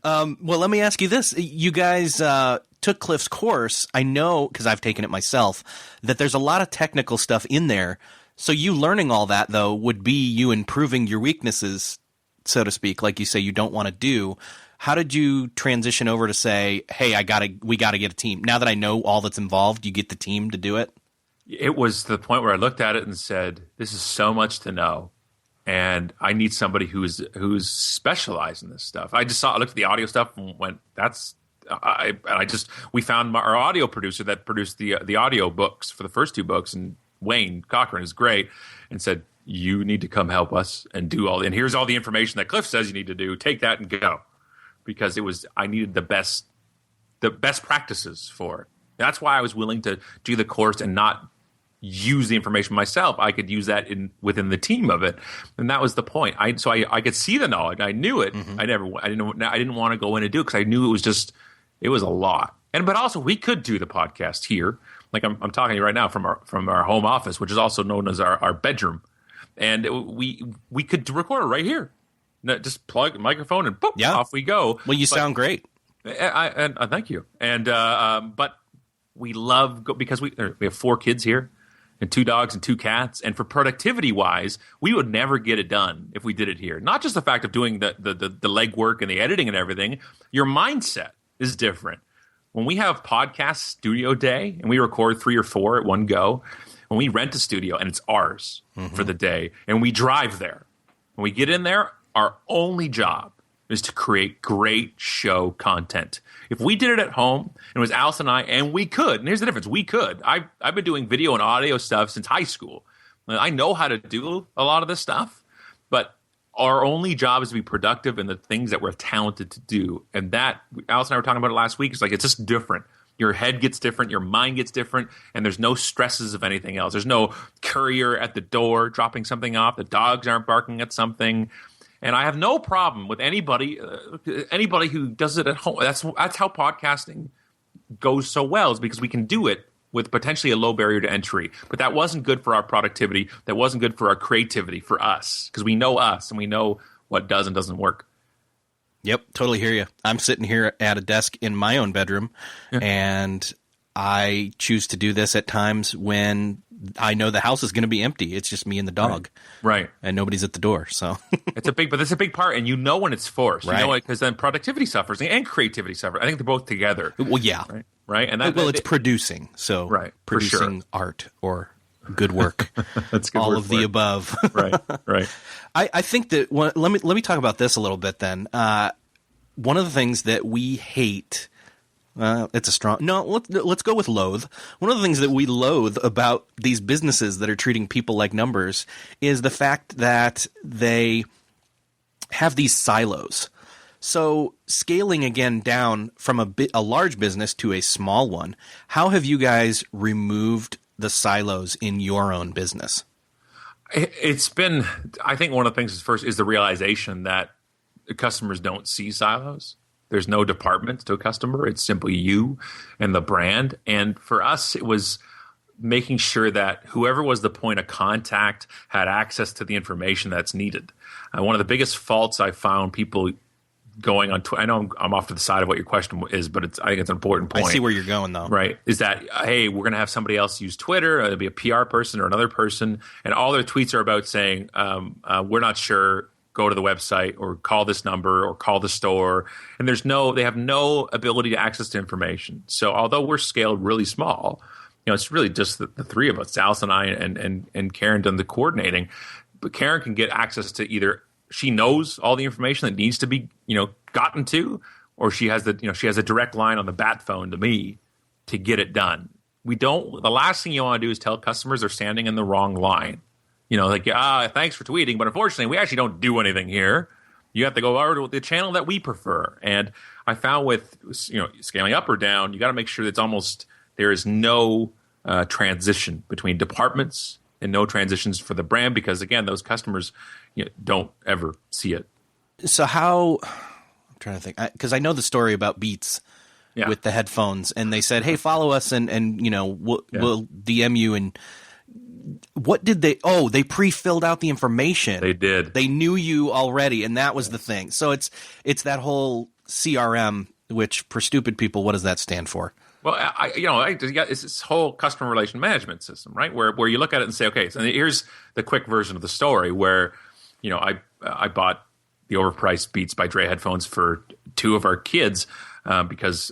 Well, let me ask you this. You guys took Cliff's course. I know, because I've taken it myself, that there's a lot of technical stuff in there. So you learning all that, though, would be you improving your weaknesses, so to speak, like you say you don't want to do. How did you transition over to say, hey, we got to get a team? Now that I know all that's involved, you get the team to do it? It was the point where I looked at it and said, this is so much to know. And I need somebody who's specialized in this stuff. I looked at the audio stuff and went, we found our audio producer that produced the audio books for the first two books, and Wayne Cochran is great, and said, you need to come help us and do and here's all the information that Cliff says you need to do. Take that and go. Because I needed the best practices for it. That's why I was willing to do the course and not use the information myself. I could use that within the team of it. And that was the point. I could see the knowledge. I knew it. Mm-hmm. I didn't want to go in and do it because I knew it was a lot. But also we could do the podcast here. Like I'm talking to you right now from our home office, which is also known as our bedroom, and we could record it right here. Just plug a microphone and boop, off we go. Well, you sound great. And thank you. And but we love because we have 4 kids here, and 2 dogs and 2 cats. And for productivity wise, we would never get it done if we did it here. Not just the fact of doing the legwork and the editing and everything. Your mindset is different. When we have podcast studio day and we record 3 or 4 at one go, when we rent a studio and it's ours for the day and we drive there, when we get in there, our only job is to create great show content. If we did it at home, and it was Alison and I, and we could, and here's the difference, we could. I've been doing video and audio stuff since high school. I know how to do a lot of this stuff, but our only job is to be productive in the things that we're talented to do. And that, Alison and I were talking about it last week, it's like it's just different. Your head gets different, your mind gets different, and there's no stresses of anything else. There's no courier at the door dropping something off. The dogs aren't barking at something. And I have no problem with anybody who does it at home. That's how podcasting goes so well, is because we can do it with potentially a low barrier to entry. But that wasn't good for our productivity. That wasn't good for our creativity, for us, because we know us and we know what does and doesn't work. Yep, totally hear you. I'm sitting here at a desk in my own bedroom, and I choose to do this at times when I know the house is going to be empty. It's just me and the dog, right? And nobody's at the door. So it's a big part, and you know when it's forced, right? Because then productivity suffers and creativity suffers. I think they're both together. Well, yeah, right. And it's producing, so producing art or good work. That's good. All of the above. right. I think that let me talk about this a little bit then. One of the things that we hate. It's a strong. No, let's go with loathe. One of the things that we loathe about these businesses that are treating people like numbers is the fact that they have these silos. So scaling again down from a large business to a small one, how have you guys removed the silos in your own business? It's been, I think one of the things is the realization that customers don't see silos. There's no department to a customer. It's simply you and the brand. And for us, it was making sure that whoever was the point of contact had access to the information that's needed. One of the biggest faults I found people going on Twitter, I know I'm off to the side of what your question is, but I think it's an important point. I see where you're going, though. Right. Is that, hey, we're going to have somebody else use Twitter. It'll be a PR person or another person. And all their tweets are about saying, we're not sure. Go to the website or call this number or call the store. And they have no ability to access to information. So although we're scaled really small, it's really just the three of us, Alison and I and Karen done the coordinating. But Karen can get access to either she knows all the information that needs to be, gotten to, or she has a direct line on the bat phone to me to get it done. The last thing you want to do is tell customers they're standing in the wrong line. Thanks for tweeting, but unfortunately, we actually don't do anything here. You have to go over to the channel that we prefer. And I found with scaling up or down, you got to make sure that there is no transition between departments and no transitions for the brand, because again, those customers don't ever see it. So I'm trying to think, because I know the story about Beats. Yeah. With the headphones, and they said, "Hey, follow us, and we'll DM you." And what did they? Oh, they pre-filled out the information. They did. They knew you already, and that was the thing. So it's that whole CRM, which for stupid people, what does that stand for? Well, it's this whole customer relation management system, right? Where you look at it and say, okay, so here's the quick version of the story where, I bought the overpriced Beats by Dre headphones for two of our kids. Because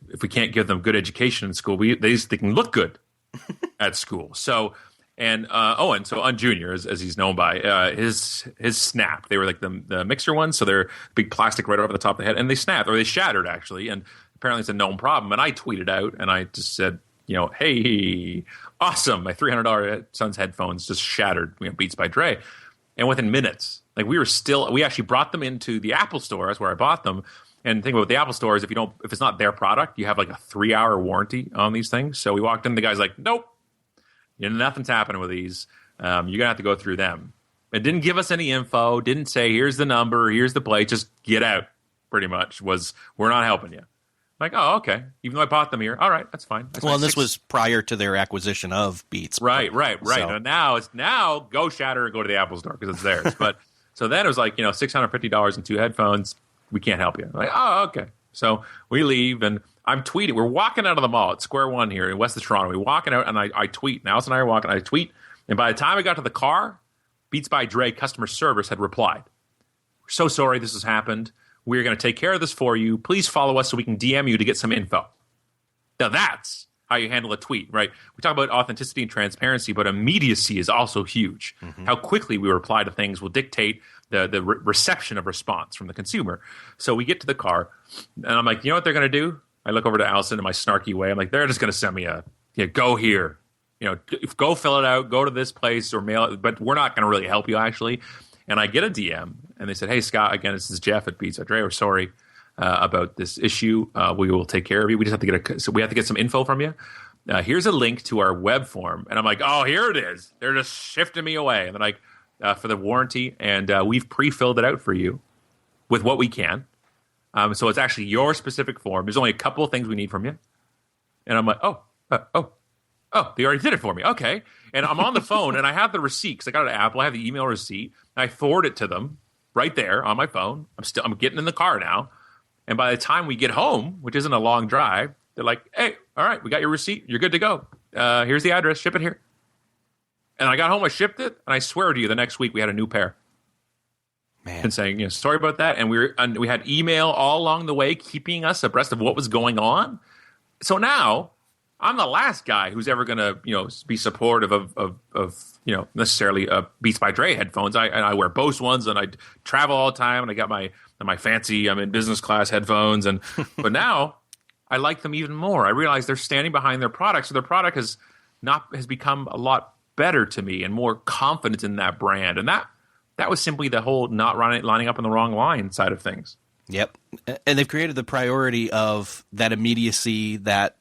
if we can't give them good education in school, they can look good at school. So, and so on Junior, as he's known by, his snapped. They were like the mixer ones, so they're big plastic right over the top of the head, and they snapped, or they shattered actually, and apparently it's a known problem. And I tweeted out, and I just said, hey, awesome, my $300 son's headphones just shattered, Beats by Dre, and within minutes, we actually brought them into the Apple store. That's where I bought them. And the thing about the Apple store is if it's not their product, you have like a 3-hour warranty on these things. So we walked in, the guy's like, nope, nothing's happening with these. You're going to have to go through them. It didn't give us any info, didn't say, here's the number, here's the plate, just get out, pretty much, we're not helping you. Like, oh, okay. Even though I bought them here, all right, that's fine. And this was prior to their acquisition of Beats. Right. So. And now go shatter and go to the Apple store because it's theirs. But so then it was like, $650 and 2 headphones. We can't help you. Like, oh, okay. So we leave, and I'm tweeting. We're walking out of the mall at Square One here in west of Toronto. We're walking out, and I tweet. And Alison and I are walking. I tweet, and by the time I got to the car, Beats by Dre customer service had replied, "We're so sorry this has happened. We're going to take care of this for you. Please follow us so we can DM you to get some info." Now that's how you handle a tweet, right? We talk about authenticity and transparency, but immediacy is also huge. Mm-hmm. How quickly we reply to things will dictate reception of response from the consumer. So we get to the car, and I'm like, you know what they're going to do? I look over to Alison in my snarky way. I'm like, they're just going to send me go here. Go fill it out, go to this place or mail it, but we're not going to really help you actually. And I get a DM, and they said, hey, Scott, again, this is Jeff at Beats by Dre. We're sorry about this issue. We will take care of you. We just have to we have to get some info from you. Here's a link to our web form. And I'm like, oh, here it is. They're just shifting me away. And they're like, for the warranty, and we've pre-filled it out for you with what we can. So it's actually your specific form. There's only a couple of things we need from you. And I'm like, oh, they already did it for me. Okay. And I'm on the phone, and I have the receipt because I got an Apple. I have the email receipt. I forward it to them right there on my phone. I'm getting in the car now. And by the time we get home, which isn't a long drive, they're like, hey, all right, we got your receipt. You're good to go. Here's the address. Ship it here. And I got home, I shipped it, and I swear to you, the next week we had a new pair. Man. And saying, sorry about that. And we had email all along the way keeping us abreast of what was going on. So now I'm the last guy who's ever going to, be supportive of necessarily Beats by Dre headphones. I wear Bose ones, and I travel all the time, and I got my fancy, I'm in business class headphones. But now I like them even more. I realize they're standing behind their product. So their product has become a lot better to me and more confident in that brand. And that was simply the whole not lining up in the wrong line side of things. Yep. And they've created the priority of that immediacy, that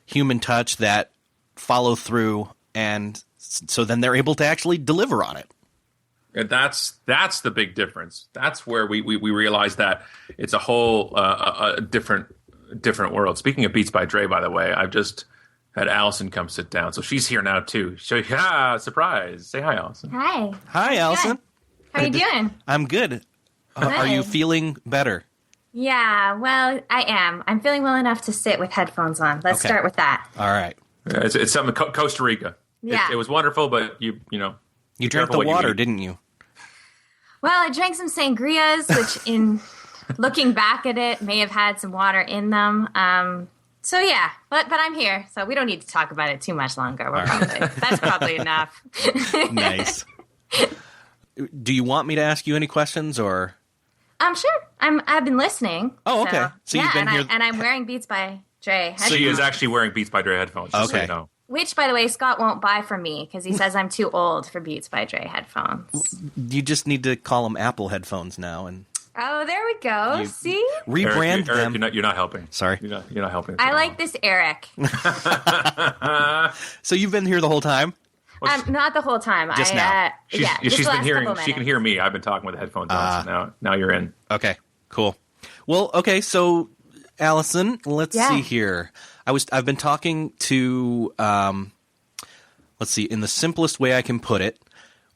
human touch, that follow through. And so then they're able to actually deliver on it. And that's the big difference. That's where we realize that it's a whole a different world. Speaking of Beats by Dre, by the way, I've just had Alison come sit down. So she's here now too. So surprise. Say hi, Alison. Hi. Hi, Alison. How are you doing? I'm good. Are you feeling better? Yeah, well, I am. I'm feeling well enough to sit with headphones on. Let's start with that. All right. Yeah, it's something Costa Rica. Yeah. It was wonderful, but you drank the water, didn't you? Well, I drank some sangrias, which in looking back at it may have had some water in them. So yeah, but I'm here, so we don't need to talk about it too much longer. That's probably enough. Nice. Do you want me to ask you any questions, or? Sure. I've been listening. Oh, okay. So you've been here, and I'm wearing Beats by Dre headphones. So he is actually wearing Beats by Dre headphones. Okay. So you know. Which, by the way, Scott won't buy from me because he says I'm too old for Beats by Dre headphones. You just need to call them Apple headphones now, and oh, there we go. See, rebrand Eric, them. You're not helping. Sorry, you're not helping. I like this, Eric. So you've been here the whole time? Not the whole time. Just now. She's been hearing. She can hear me. I've been talking with the headphones on. So now you're in. Okay, cool. Well, okay. So, Alison, let's see here. I've been talking to. Let's see. In the simplest way I can put it,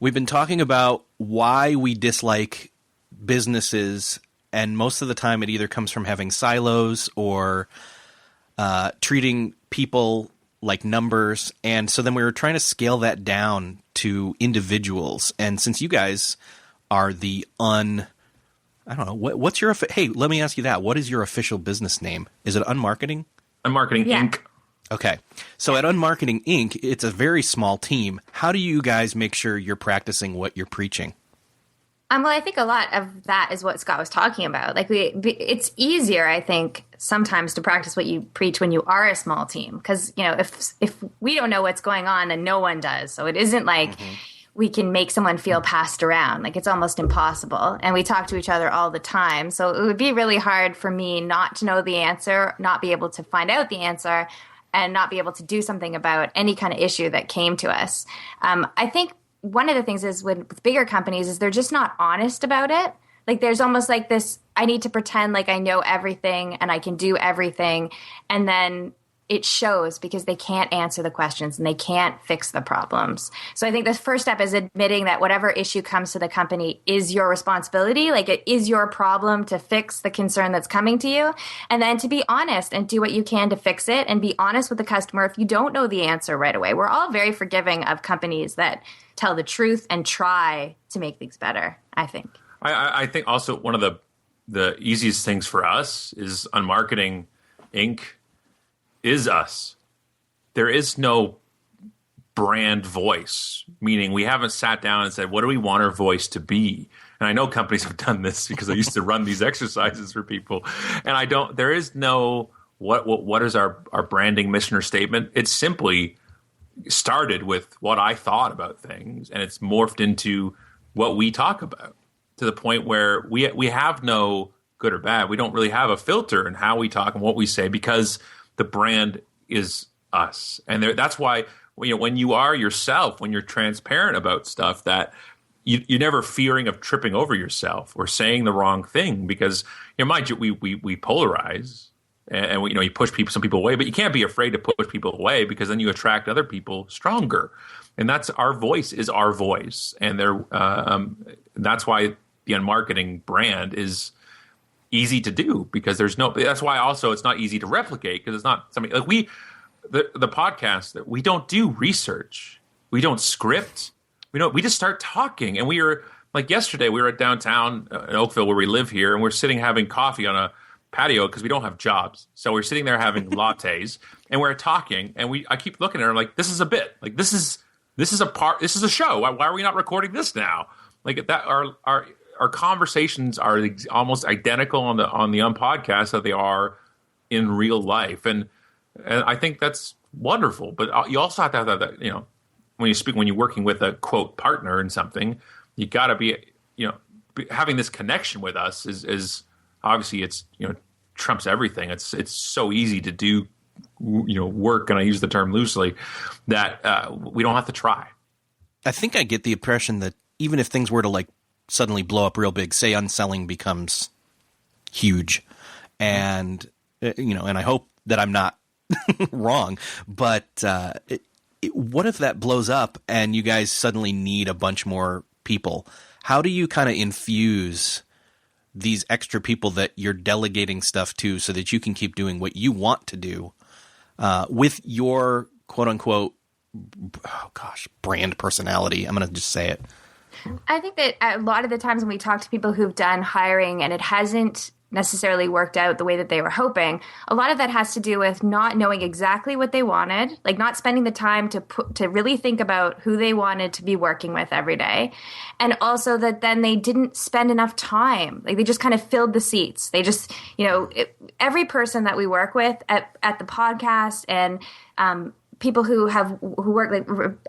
we've been talking about why we dislike businesses, and most of the time it either comes from having silos or treating people like numbers. And so then we were trying to scale that down to individuals. And since you guys are the I don't know, what's your, hey, let me ask you that. What is your official business name? Is it Unmarketing? Unmarketing Inc. Okay. So at Unmarketing Inc., it's a very small team. How do you guys make sure you're practicing what you're preaching? Well, I think a lot of that is what Scott was talking about. Like, it's easier, I think, sometimes to practice what you preach when you are a small team. Because, if we don't know what's going on, then no one does. So it isn't like we can make someone feel passed around. Like, it's almost impossible. And we talk to each other all the time. So it would be really hard for me not to know the answer, not be able to find out the answer, and not be able to do something about any kind of issue that came to us. I think one of the things is with bigger companies is they're just not honest about it. Like, there's almost like this, I need to pretend like I know everything and I can do everything. And then it shows because they can't answer the questions and they can't fix the problems. So I think the first step is admitting that whatever issue comes to the company is your responsibility. Like, it is your problem to fix the concern that's coming to you. And then to be honest and do what you can to fix it and be honest with the customer if you don't know the answer right away. We're all very forgiving of companies that tell the truth and try to make things better, I think. I think also one of the easiest things for us is Unmarketing Inc. is us. There is no brand voice, meaning we haven't sat down and said, what do we want our voice to be? And I know companies have done this because I used to run these exercises for people. And there is no, what is our branding mission or statement? It's simply started with what I thought about things, and it's morphed into what we talk about, to the point where we have no good or bad. We don't really have a filter in how we talk and what we say, because the brand is us. And that's why, when you are yourself, when you're transparent about stuff, that you're never fearing of tripping over yourself or saying the wrong thing, because mind you, we polarize. And you push some people away, but you can't be afraid to push people away, because then you attract other people stronger. And that's our voice is our voice, and that's why the unmarketing brand is easy to do, because that's why also it's not easy to replicate, because it's not something like the podcast, that we don't do research, we don't script, we just start talking. And we were like yesterday, we were at downtown in Oakville, where we live here, and we're sitting having coffee on a patio because we don't have jobs. So we're sitting there having lattes, and we're talking, and I keep looking at her like, this is a bit, like this is a show. Why are we not recording this now? Like that, our conversations are almost identical on the podcast that they are in real life. And I think that's wonderful. But you also have to have that, when you're working with a quote partner in something, you got to be, having this connection with us is obviously, it's trumps everything. It's so easy to do work, and I use the term loosely, that we don't have to try. I think I get the impression that even if things were to suddenly blow up real big, say unselling becomes huge, and and I hope that I'm not wrong, but what if that blows up and you guys suddenly need a bunch more people? How do you kind of infuse these extra people that you're delegating stuff to, so that you can keep doing what you want to do with your quote unquote, brand personality? I'm going to just say it. I think that a lot of the times when we talk to people who've done hiring and it hasn't necessarily worked out the way that they were hoping, a lot of that has to do with not knowing exactly what they wanted, not spending the time to really think about who they wanted to be working with every day. And also that then they didn't spend enough time. They just kind of filled the seats. They just, every person that we work with at the podcast, and people who work,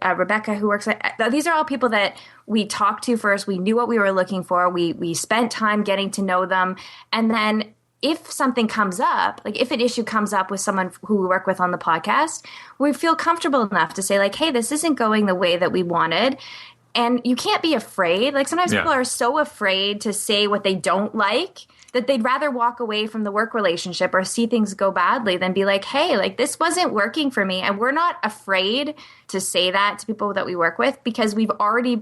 like Rebecca, who works these are all people that we talked to first. We knew what we were looking for. We spent time getting to know them. And then if something comes up, if an issue comes up with someone who we work with on the podcast, we feel comfortable enough to say hey, this isn't going the way that we wanted. And you can't be afraid. Sometimes people are so afraid to say what they don't like that they'd rather walk away from the work relationship or see things go badly than be hey, this wasn't working for me. And we're not afraid to say that to people that we work with, because we've already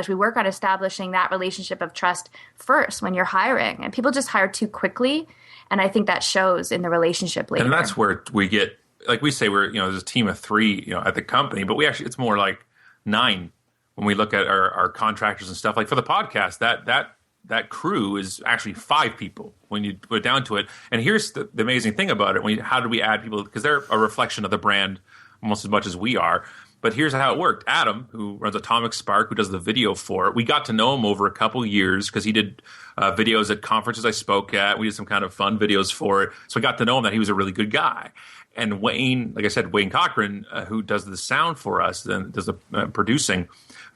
we work on establishing that relationship of trust first when you're hiring. And people just hire too quickly. And I think that shows in the relationship later. And that's where we get, we say we're, there's a team of 3, at the company, but it's more like 9 when we look at our contractors and stuff. For the podcast, that crew is actually 5 people when you put it down to it. And here's the amazing thing about it. How do we add people? Because they're a reflection of the brand almost as much as we are. But here's how it worked. Adam, who runs Atomic Spark, who does the video for it, we got to know him over a couple years because he did videos at conferences I spoke at. We did some kind of fun videos for it. So I got to know him that he was a really good guy. And Wayne, like I said, Wayne Cochran, who does the sound for us and does the producing,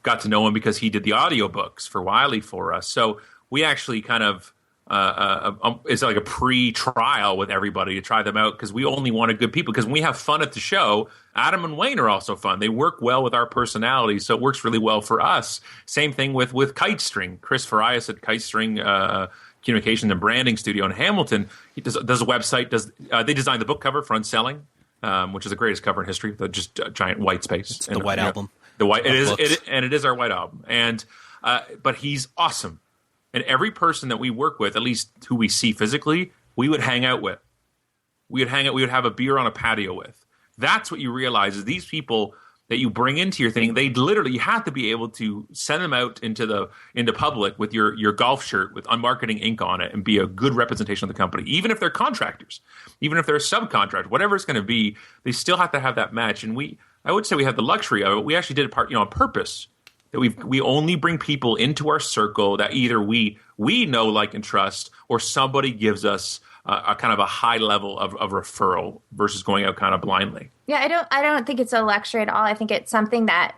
got to know him because he did the audiobooks for Wiley for us. So we actually kind of it's like a pre-trial with everybody to try them out, because we only wanted good people. Because when we have fun at the show, Adam and Wayne are also fun. They work well with our personalities, so it works really well for us. Same thing with Kitestring. Chris Farias at Kitestring Communication and Branding Studio in Hamilton. He does a website. They designed the book cover for Unselling, which is the greatest cover in history. Just a giant white space. It's the white album. The white it is our white album. And but he's awesome. And every person that we work with, at least who we see physically, we would hang out with. We would have a beer on a patio with. That's what you realize is these people that you bring into your thing, they literally, you have to be able to send them out into public with your golf shirt with Unmarketing Inc. on it and be a good representation of the company. Even if they're contractors, even if they're subcontractors, whatever it's going to be, they still have to have that match. And I would say we have the luxury of it. We actually did it on purpose. that we only bring people into our circle that either we know, like, and trust, or somebody gives us a kind of a high level of referral versus going out kind of blindly. Yeah, I don't think it's a lecture at all. I think it's something that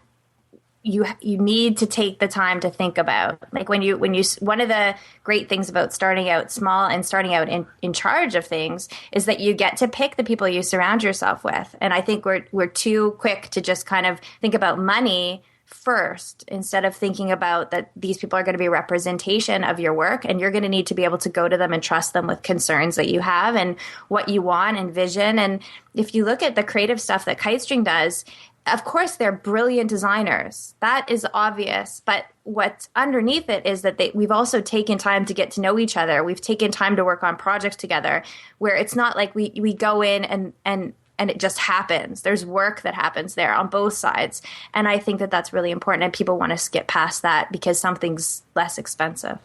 you need to take the time to think about. Like when you one of the great things about starting out small and starting out in charge of things is that you get to pick the people you surround yourself with. And I think we're too quick to just kind of think about money first instead of thinking about that these people are going to be a representation of your work, and you're going to need to be able to go to them and trust them with concerns that you have and what you want and vision. And if you look at the creative stuff that Kitestring does, of course, they're brilliant designers. That is obvious. But what's underneath it is that we've also taken time to get to know each other. We've taken time to work on projects together where it's not like we go in and it just happens. There's work that happens there on both sides. And I think that that's really important. And people want to skip past that because something's less expensive.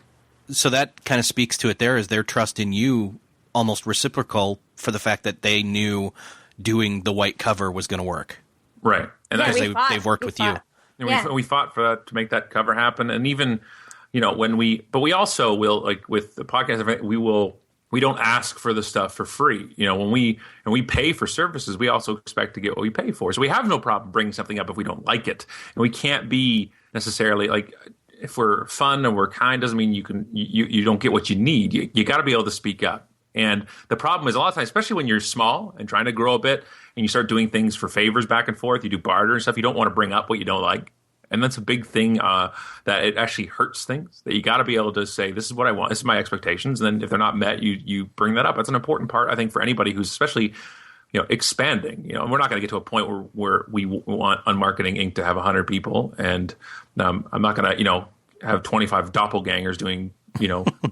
So that kind of speaks to it there. Is their trust in you almost reciprocal for the fact that they knew doing the white cover was going to work? Right. And yeah, they've worked with you. And we fought for that, to make that cover happen. And even, but we also will, like with the podcast event, we don't ask for the stuff for free. When we pay for services, we also expect to get what we pay for. So we have no problem bringing something up if we don't like it. And we can't be necessarily like, if we're fun and we're kind, doesn't mean you don't get what you need. You got to be able to speak up. And the problem is a lot of times, especially when you're small and trying to grow a bit and you start doing things for favors back and forth, you do barter and stuff, you don't want to bring up what you don't like. And that's a big thing that it actually hurts things, that you got to be able to say, this is what I want, this is my expectations. And then if they're not met, you bring that up. That's an important part, I think, for anybody who's especially expanding. We're not going to get to a point where we want Unmarketing Inc. to have 100 people. And I'm not going to, have 25 doppelgangers doing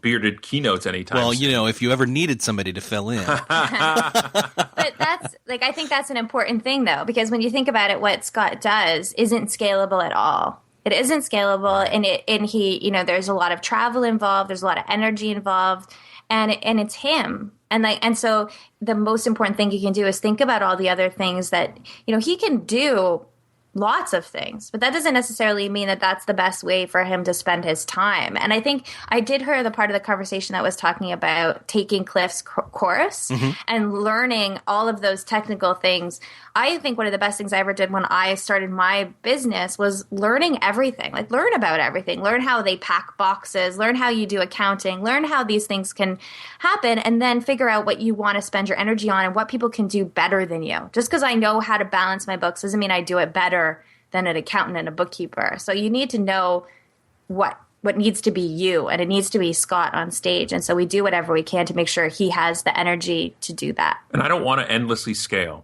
bearded keynotes anytime. Well, if you ever needed somebody to fill in. But that's I think that's an important thing though, because when you think about it, what Scott does isn't scalable at all. It isn't scalable, and he, there's a lot of travel involved, there's a lot of energy involved, and it's him. And so the most important thing you can do is think about all the other things that, he can do. Lots of things, but that doesn't necessarily mean that that's the best way for him to spend his time. And I think I did hear the part of the conversation that was talking about taking Cliff's course and learning all of those technical things. I think one of the best things I ever did when I started my business was learning everything, learn about everything, learn how they pack boxes, learn how you do accounting, learn how these things can happen, and then figure out what you want to spend your energy on and what people can do better than you. Just because I know how to balance my books doesn't mean I do it better than an accountant and a bookkeeper. So you need to know what needs to be you, and it needs to be Scott on stage. And so we do whatever we can to make sure he has the energy to do that. And I don't want to endlessly scale.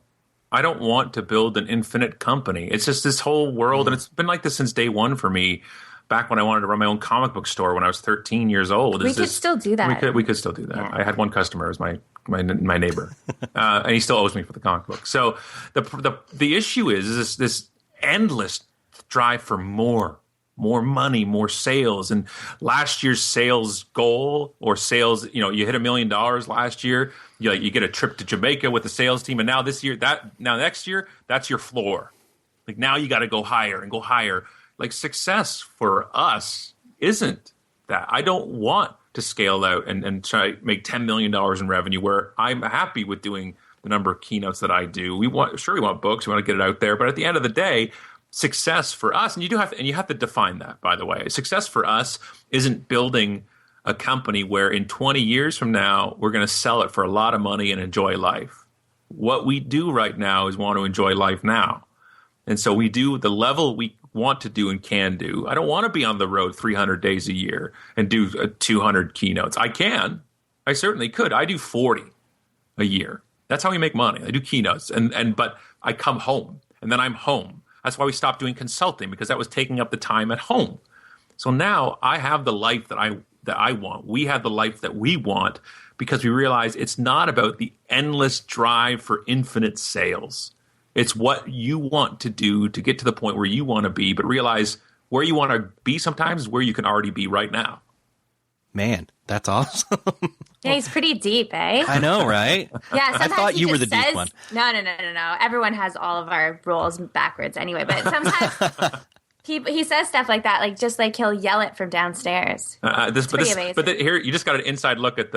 I don't want to build an infinite company. It's just this whole world, and it's been like this since day one for me, back when I wanted to run my own comic book store when I was 13 years old. We could still do that. We could still do that. Yeah. I had one customer as my neighbor, and he still owes me for the comic book. So the issue is this endless drive for more money, more sales. And last year's sales goal or sales, you hit $1 million last year. You get a trip to Jamaica with the sales team, and now next year, that's your floor. Now you got to go higher and go higher. Success for us isn't that. I don't want to scale out and try to make $10 million in revenue, where I'm happy with doing the number of keynotes that I do. We want books, we want to get it out there, but at the end of the day, success for us, and you have to define that, by the way. Success for us isn't building a company where in 20 years from now we're going to sell it for a lot of money and enjoy life. What we do right now is want to enjoy life now. And so we do the level we want to do and can do. I don't want to be on the road 300 days a year and do 200 keynotes. I certainly could. I do 40 a year. That's how we make money. I do keynotes, but I come home, and then I'm home. That's why we stopped doing consulting, because that was taking up the time at home. So now I have the life that I want. We have the life that we want, because we realize it's not about the endless drive for infinite sales. It's what you want to do to get to the point where you want to be, but realize where you want to be sometimes is where you can already be right now. Man, that's awesome. Yeah, he's pretty deep, eh? I know, right? Yeah, I thought you were the deep one. No. Everyone has all of our roles backwards anyway, but He says stuff like that, like just like he'll yell it from downstairs. Amazing. Here you just got an inside look at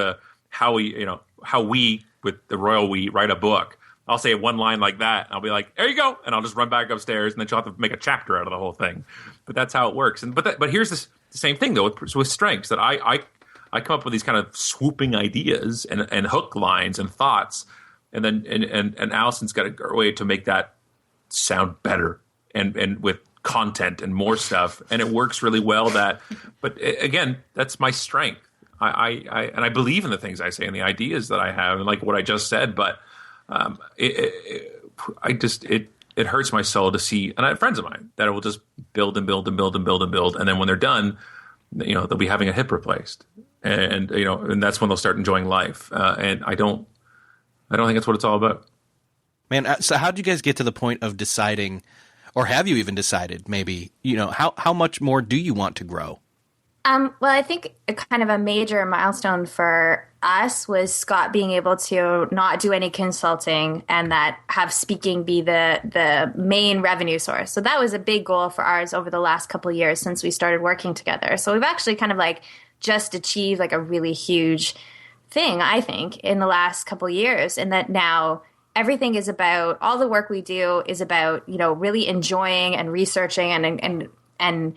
how we with the royal we write a book. I'll say one line like that, and I'll be like, "There you go," and I'll just run back upstairs, and then she'll have to make a chapter out of the whole thing. But that's how it works. But here's the same thing though with strengths, that I come up with these kind of swooping ideas and hook lines and thoughts, and then and Alison's got a way to make that sound better and with content and more stuff, and it works really well. But again, that's my strength. I believe in the things I say and the ideas that I have, and like what I just said. But it hurts my soul to see, and I have friends of mine that will just build and build and build and build and build, and then when they're done, they'll be having a hip replaced, and that's when they'll start enjoying life. And I don't think that's what it's all about. Man, so how did you guys get to the point of deciding, or have you even decided maybe, how much more do you want to grow? Well, I think kind of a major milestone for us was Scott being able to not do any consulting and that have speaking be the main revenue source. So that was a big goal for ours over the last couple of years since we started working together. So we've actually kind of like just achieved like a really huge thing, I think, in the last couple of years, and that now everything is about, all the work we do is about, really enjoying and researching and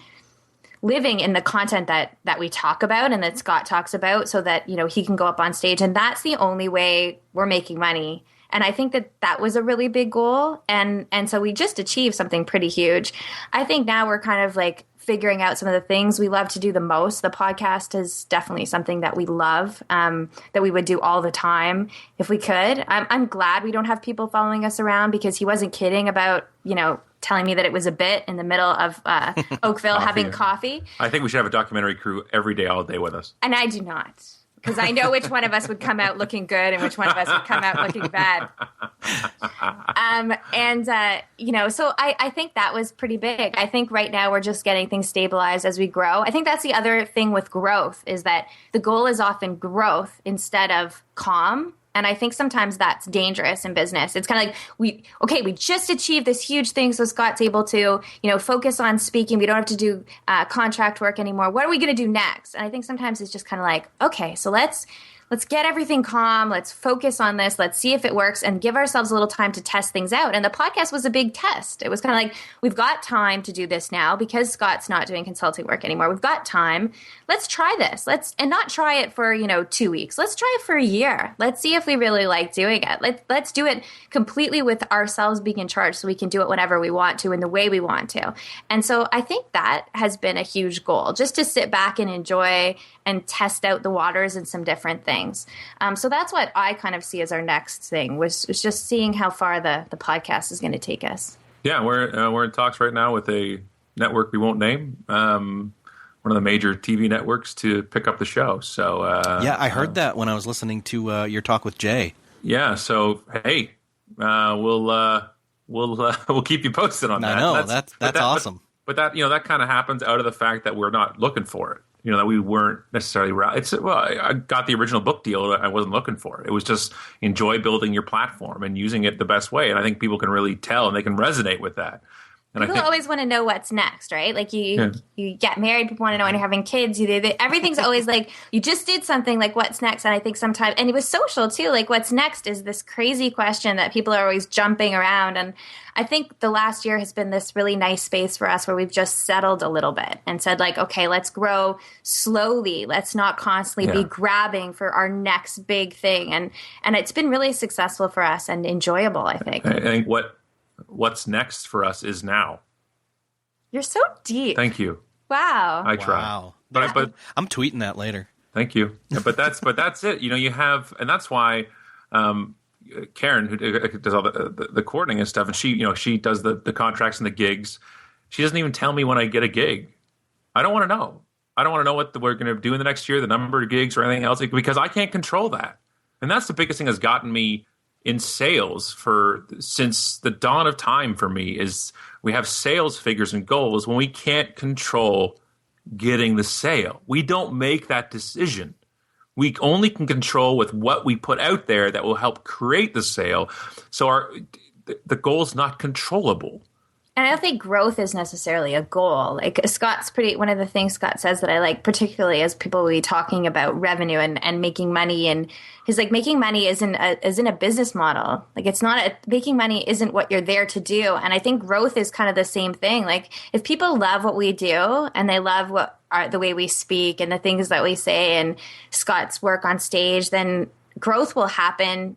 living in the content that we talk about and that Scott talks about, so that, he can go up on stage. And that's the only way we're making money. And I think that was a really big goal. And so we just achieved something pretty huge. I think now we're kind of like figuring out some of the things we love to do the most. The podcast is definitely something that we love, that we would do all the time if we could. I'm glad we don't have people following us around, because he wasn't kidding about, telling me that it was a bit in the middle of Oakville having coffee. I think we should have a documentary crew every day, all day with us. And I do not, because I know which one of us would come out looking good and which one of us would come out looking bad. So I think that was pretty big. I think right now we're just getting things stabilized as we grow. I think that's the other thing with growth, is that the goal is often growth instead of calm. And I think sometimes that's dangerous in business. It's kind of like, we just achieved this huge thing, so Scott's able to, focus on speaking. We don't have to do contract work anymore. What are we going to do next? And I think sometimes it's just kind of like, okay, so let's get everything calm. Let's focus on this. Let's see if it works, and give ourselves a little time to test things out. And the podcast was a big test. It was kind of like, we've got time to do this now because Scott's not doing consulting work anymore. We've got time. Let's try this. And not try it for, 2 weeks. Let's try it for a year. Let's see if we really like doing it. Let's do it completely with ourselves being in charge, so we can do it whenever we want to and the way we want to. And so I think that has been a huge goal, just to sit back and enjoy and test out the waters in some different things. So that's what I kind of see as our next thing, was just seeing how far the podcast is going to take us. Yeah, we're in talks right now with a network we won't name, one of the major TV networks, to pick up the show. So yeah, I heard that when I was listening to your talk with Jay. Yeah, so hey, we'll keep you posted on that. I know, that's awesome. But that that kind of happens out of the fact that we're not looking for it. That we weren't necessarily. I got the original book deal. I wasn't looking for it. It was just enjoy building your platform and using it the best way. And I think people can really tell, and they can resonate with that. And people always want to know what's next, right? Like you get married, people want to know when you're having kids. Everything's always like, you just did something, like what's next? And I think sometimes, and it was social too, like what's next is this crazy question that people are always jumping around. And I think the last year has been this really nice space for us where we've just settled a little bit and said like, okay, let's grow slowly. Let's not constantly be grabbing for our next big thing. And it's been really successful for us and enjoyable, I think. I think what's next for us is now. You're so deep. Thank you. Wow. I try. Wow. But I'm tweeting that later. Thank you. But that's it. You have, and that's why Karen, who does all the coordinating and stuff, and she does the contracts and the gigs. She doesn't even tell me when I get a gig. I don't want to know. I don't want to know what we're going to do in the next year, the number of gigs or anything else, because I can't control that. And that's the biggest thing that's gotten me in sales since the dawn of time for me, is we have sales figures and goals when we can't control getting the sale. We don't make that decision. We only can control with what we put out there that will help create the sale. So the goal is not controllable. And I don't think growth is necessarily a goal. Like one of the things Scott says that I like particularly as people will be talking about revenue and making money, and he's like, making money isn't a business model. Like it's not making money isn't what you're there to do. And I think growth is kind of the same thing. Like if people love what we do and they love the way we speak and the things that we say and Scott's work on stage, then growth will happen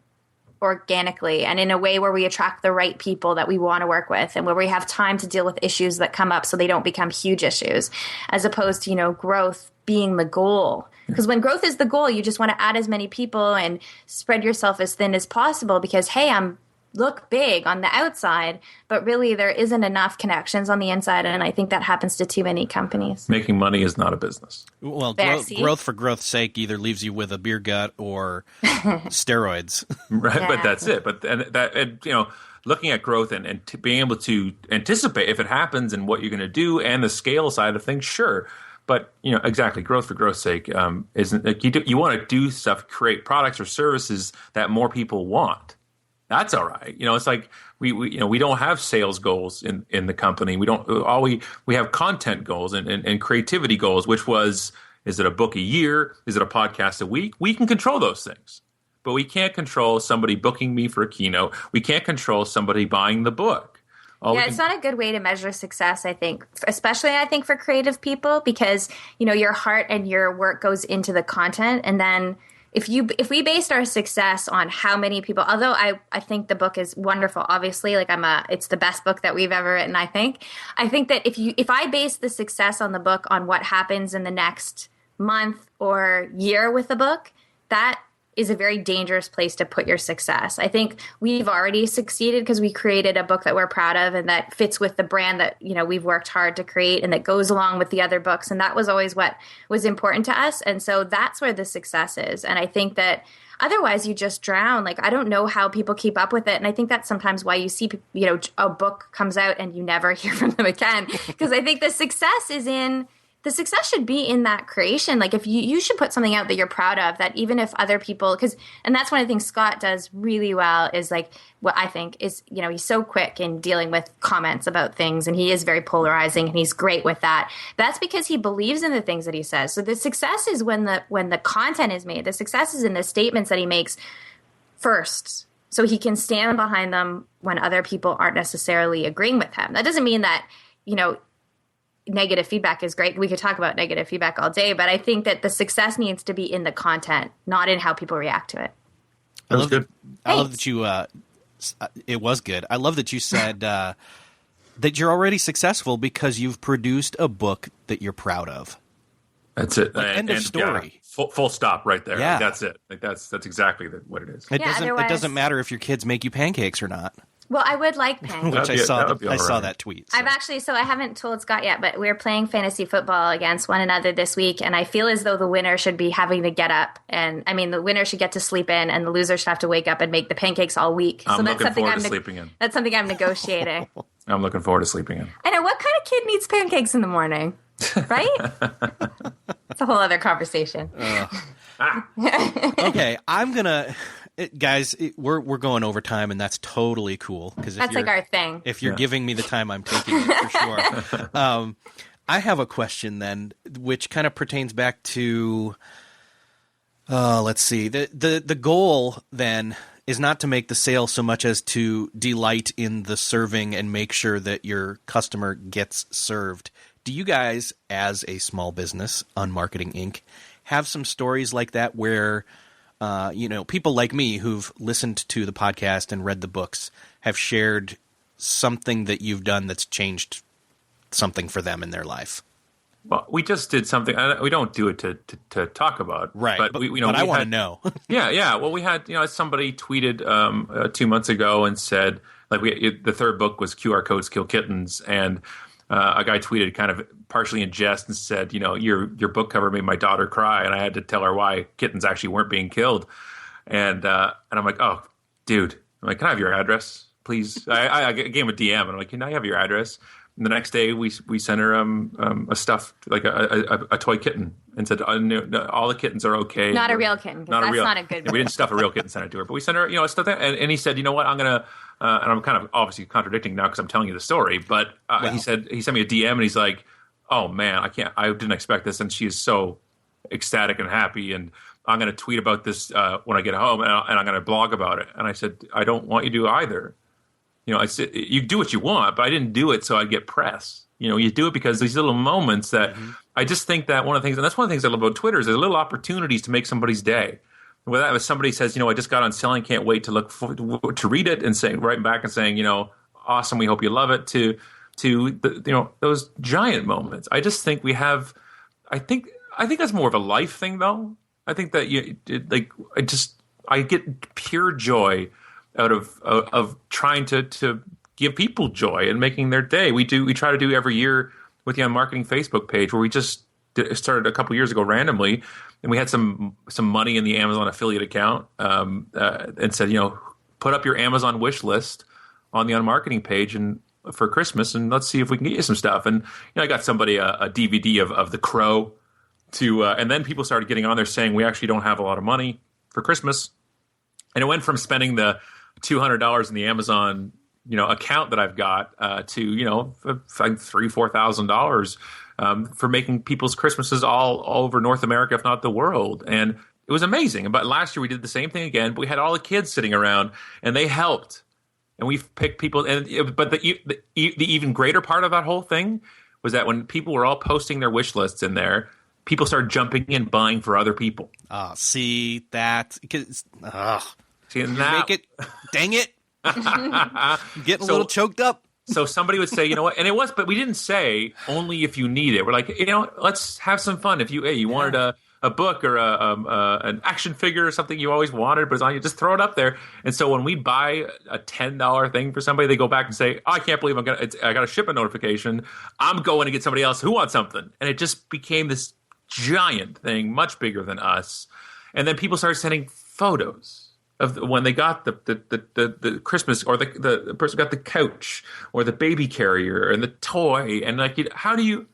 organically and in a way where we attract the right people that we want to work with and where we have time to deal with issues that come up so they don't become huge issues, as opposed to, growth being the goal. Because when growth is the goal, you just want to add as many people and spread yourself as thin as possible because, hey, look big on the outside, but really there isn't enough connections on the inside. And I think that happens to too many companies. Making money is not a business. Well, growth for growth's sake either leaves you with a beer gut or steroids. Right, yeah. But that's it. But looking at growth and being able to anticipate if it happens and what you're going to do and the scale side of things, sure. But exactly, growth for growth's sake isn't like you want to do stuff, create products or services that more people want. That's all right. It's like we don't have sales goals in the company. We have content goals and creativity goals, which is it a book a year? Is it a podcast a week? We can control those things, but we can't control somebody booking me for a keynote. We can't control somebody buying the book. It's not a good way to measure success, I think, especially for creative people, because, your heart and your work goes into the content. And then if we based our success on how many people, although I think the book is wonderful, obviously, it's the best book that we've ever written, I think that if I base the success on the book on what happens in the next month or year with the book, that is a very dangerous place to put your success. I think we've already succeeded because we created a book that we're proud of and that fits with the brand that, we've worked hard to create and that goes along with the other books. And that was always what was important to us. And so that's where the success is. And I think that otherwise you just drown. Like, I don't know how people keep up with it. And I think that's sometimes why you see, a book comes out and you never hear from them again. Because I think the success should be in that creation. Like if you should put something out that you're proud of, that even if other people, and that's one of the things Scott does really well is like what I think is, he's so quick in dealing with comments about things and he is very polarizing and he's great with that. That's because he believes in the things that he says. So the success is when the content is made. The success is in the statements that he makes first. So he can stand behind them when other people aren't necessarily agreeing with him. That doesn't mean that, negative feedback is great. We could talk about negative feedback all day, but I think that the success needs to be in the content, not in how people react to it. I love that you, it was good. I love that you said that you're already successable because you've produced a book that you're proud of. That's it. End of story. Yeah, full stop right there. Yeah. Like, that's it. Like that's exactly what it is. It doesn't matter if your kids make you pancakes or not. Well, I would like pancakes. Which I saw that tweet. So. I haven't told Scott yet, but we're playing fantasy football against one another this week, and I feel as though the winner should be having to get up, the winner should get to sleep in, and the loser should have to wake up and make the pancakes all week. I'm looking forward to sleeping in. That's something I'm negotiating. I'm looking forward to sleeping in. I know. What kind of kid needs pancakes in the morning? Right? It's a whole other conversation. Okay, I'm gonna, guys. We're going over time, and that's totally cool because that's like our thing. If you're giving me the time, I'm taking it for sure. I have a question then, which kind of pertains back to, let's see, the goal then is not to make the sale so much as to delight in the serving and make sure that your customer gets served. Do you guys, as a small business on Marketing Inc., have some stories like that where, people like me who've listened to the podcast and read the books have shared something that you've done that's changed something for them in their life? Well, we just did something. We don't do it to talk about, right? But I want to know. Yeah. Well, we had somebody tweeted 2 months ago and said the third book was QR Codes Kill Kittens, and a guy tweeted kind of partially in jest and said, your book cover made my daughter cry, and I had to tell her why kittens actually weren't being killed. And I'm like, oh, dude, I'm like, can I have your address, please? I gave him a DM, and I'm like, can I have your address? the next day, we sent her a stuffed, like a toy kitten, and said no, all the kittens are okay. Not a real kitten. Not a good. We didn't stuff a real kitten, send it to her, but we sent her, stuff that. And he said, you know what, I'm gonna. And I'm kind of obviously contradicting now because I'm telling you the story. But he sent me a DM and he's like, "Oh man, I didn't expect this," and she is so ecstatic and happy. And I'm going to tweet about this when I get home, and I'm going to blog about it. And I said, I don't want you to either. I said, you do what you want, but I didn't do it so I'd get press. You do it because these little moments that I just think that one of the things, and that's one of the things I love about Twitter, is there's little opportunities to make somebody's day. Whether that was somebody says, I just got on selling, can't wait to read it, and writing back and saying, awesome, we hope you love it. To those giant moments. I just think we have. I think that's more of a life thing, though. I think that I get pure joy out of trying to give people joy and making their day. We try to do every year with the On Marketing Facebook page, where we just started a couple years ago randomly, and we had some money in the Amazon affiliate account, and said, put up your Amazon wish list on the On Marketing page and for Christmas, and let's see if we can get you some stuff. And I got somebody a DVD of The Crow. And then people started getting on there saying, we actually don't have a lot of money for Christmas. And it went from spending the $200 in the Amazon, account that I've got to, $3,000-$4,000 for making people's Christmases all over North America, if not the world. And it was amazing. But last year we did the same thing again, but we had all the kids sitting around and they helped. And we picked people. But the even greater part of that whole thing was that when people were all posting their wish lists in there, people started jumping in, buying for other people. See that? Make it. Dang it! Getting a little choked up. So somebody would say, you know what? And it was, but we didn't say only if you need it. We're like, let's have some fun. If you wanted a book or an action figure or something you always wanted, but it's on you, just throw it up there. And so when we buy a $10 thing for somebody, they go back and say, I can't believe I got a shipment notification. I'm going to get somebody else who wants something. And it just became this giant thing, much bigger than us. And then people started sending photos of when they got the Christmas, or the person got the couch or the baby carrier and the toy. And how do you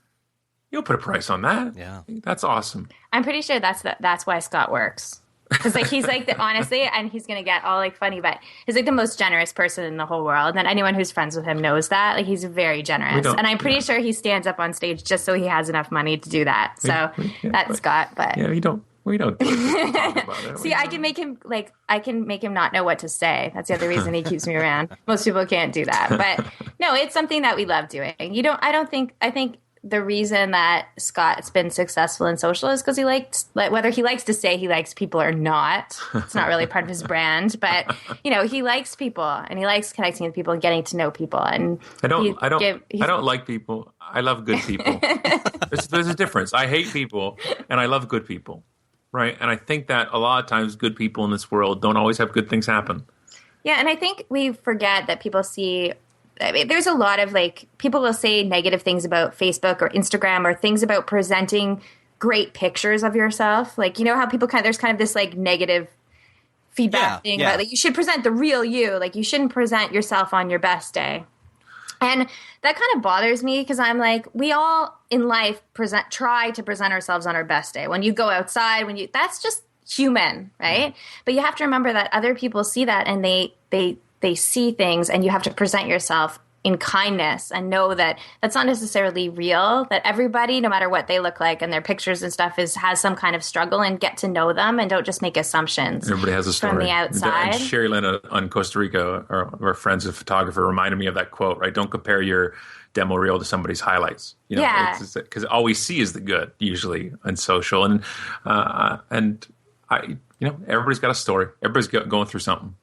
put a price on that? Yeah, that's awesome. I'm pretty sure that's why Scott works. Because he's honestly, and he's gonna get all funny, but he's the most generous person in the whole world, and anyone who's friends with him knows that. He's very generous, and I'm pretty sure he stands up on stage just so he has enough money to do that. So that's Scott. But yeah, we don't. Talk about it. See, I can make him not know what to say. That's the other reason he keeps me around. Most people can't do that, but no, it's something that we love doing. I think the reason that Scott's been successful in social is because whether he likes to say he likes people or not, it's not really part of his brand, but he likes people and he likes connecting with people and getting to know people. And I don't like people. I love good people. There's a difference. I hate people and I love good people. Right. And I think that a lot of times good people in this world don't always have good things happen. Yeah. And I think we forget that people see, there's a lot of people will say negative things about Facebook or Instagram or things about presenting great pictures of yourself. How people there's this negative feedback thing about you should present the real you. You shouldn't present yourself on your best day. And that kind of bothers me because I'm we all in life try to present ourselves on our best day. When you go outside, that's just human, right? But you have to remember that other people see that and they see things, and you have to present yourself in kindness and know that that's not necessarily real, that everybody, no matter what they look like and their pictures and stuff, has some kind of struggle, and get to know them and don't just make assumptions. Everybody has a story. From the outside. And Sherry Lynn on Costa Rica, our friends, a photographer, reminded me of that quote, right? Don't compare your demo reel to somebody's highlights. Because all we see is the good, usually, on social. And everybody's got a story. Everybody's going through something.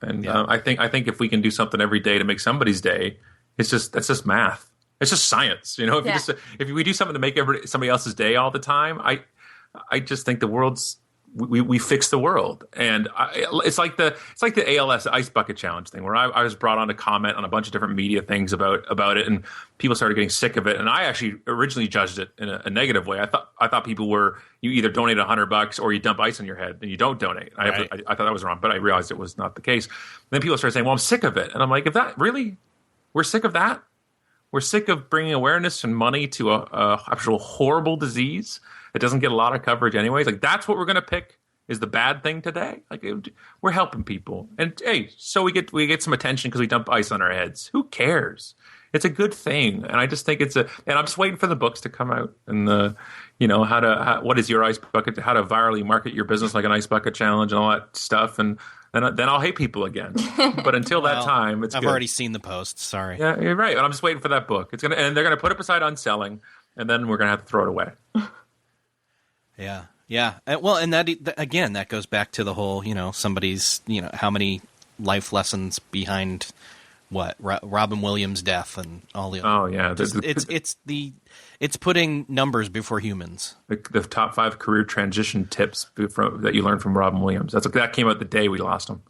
And I think if we can do something every day to make somebody's day, that's just math. It's just science. If we do something to make somebody else's day all the time, I just think the world's we fix the world. And it's like the ALS Ice Bucket Challenge thing, where I was brought on to comment on a bunch of different media things about it, and people started getting sick of it. And I actually originally judged it in a negative way. I thought people were, you either donate $100 or you dump ice on your head and you don't donate. Right. I thought that was wrong, but I realized it was not the case. And then people started saying, well, I'm sick of it. And I'm like, if that really, we're sick of that? We're sick of bringing awareness and money to a actual horrible disease that doesn't get a lot of coverage anyways. Like, that's what we're going to pick is the bad thing today. Like, we're helping people. And hey, so we get some attention because we dump ice on our heads. Who cares? It's a good thing. And I just think and I'm just waiting for the books to come out and what is your ice bucket, how to virally market your business like an ice bucket challenge and all that stuff. And then I'll hate people again. But until that time, I've already seen the posts. Sorry. Yeah, you're right. But I'm just waiting for that book. And they're gonna put it beside Unselling, and then we're gonna have to throw it away. Yeah. Yeah. Well, and that goes back to the whole, somebody's, how many life lessons behind what Robin Williams' death and all the. Oh yeah, it's putting numbers before humans. The top 5 career transition tips that you learned from Robin Williams. That came out the day we lost him.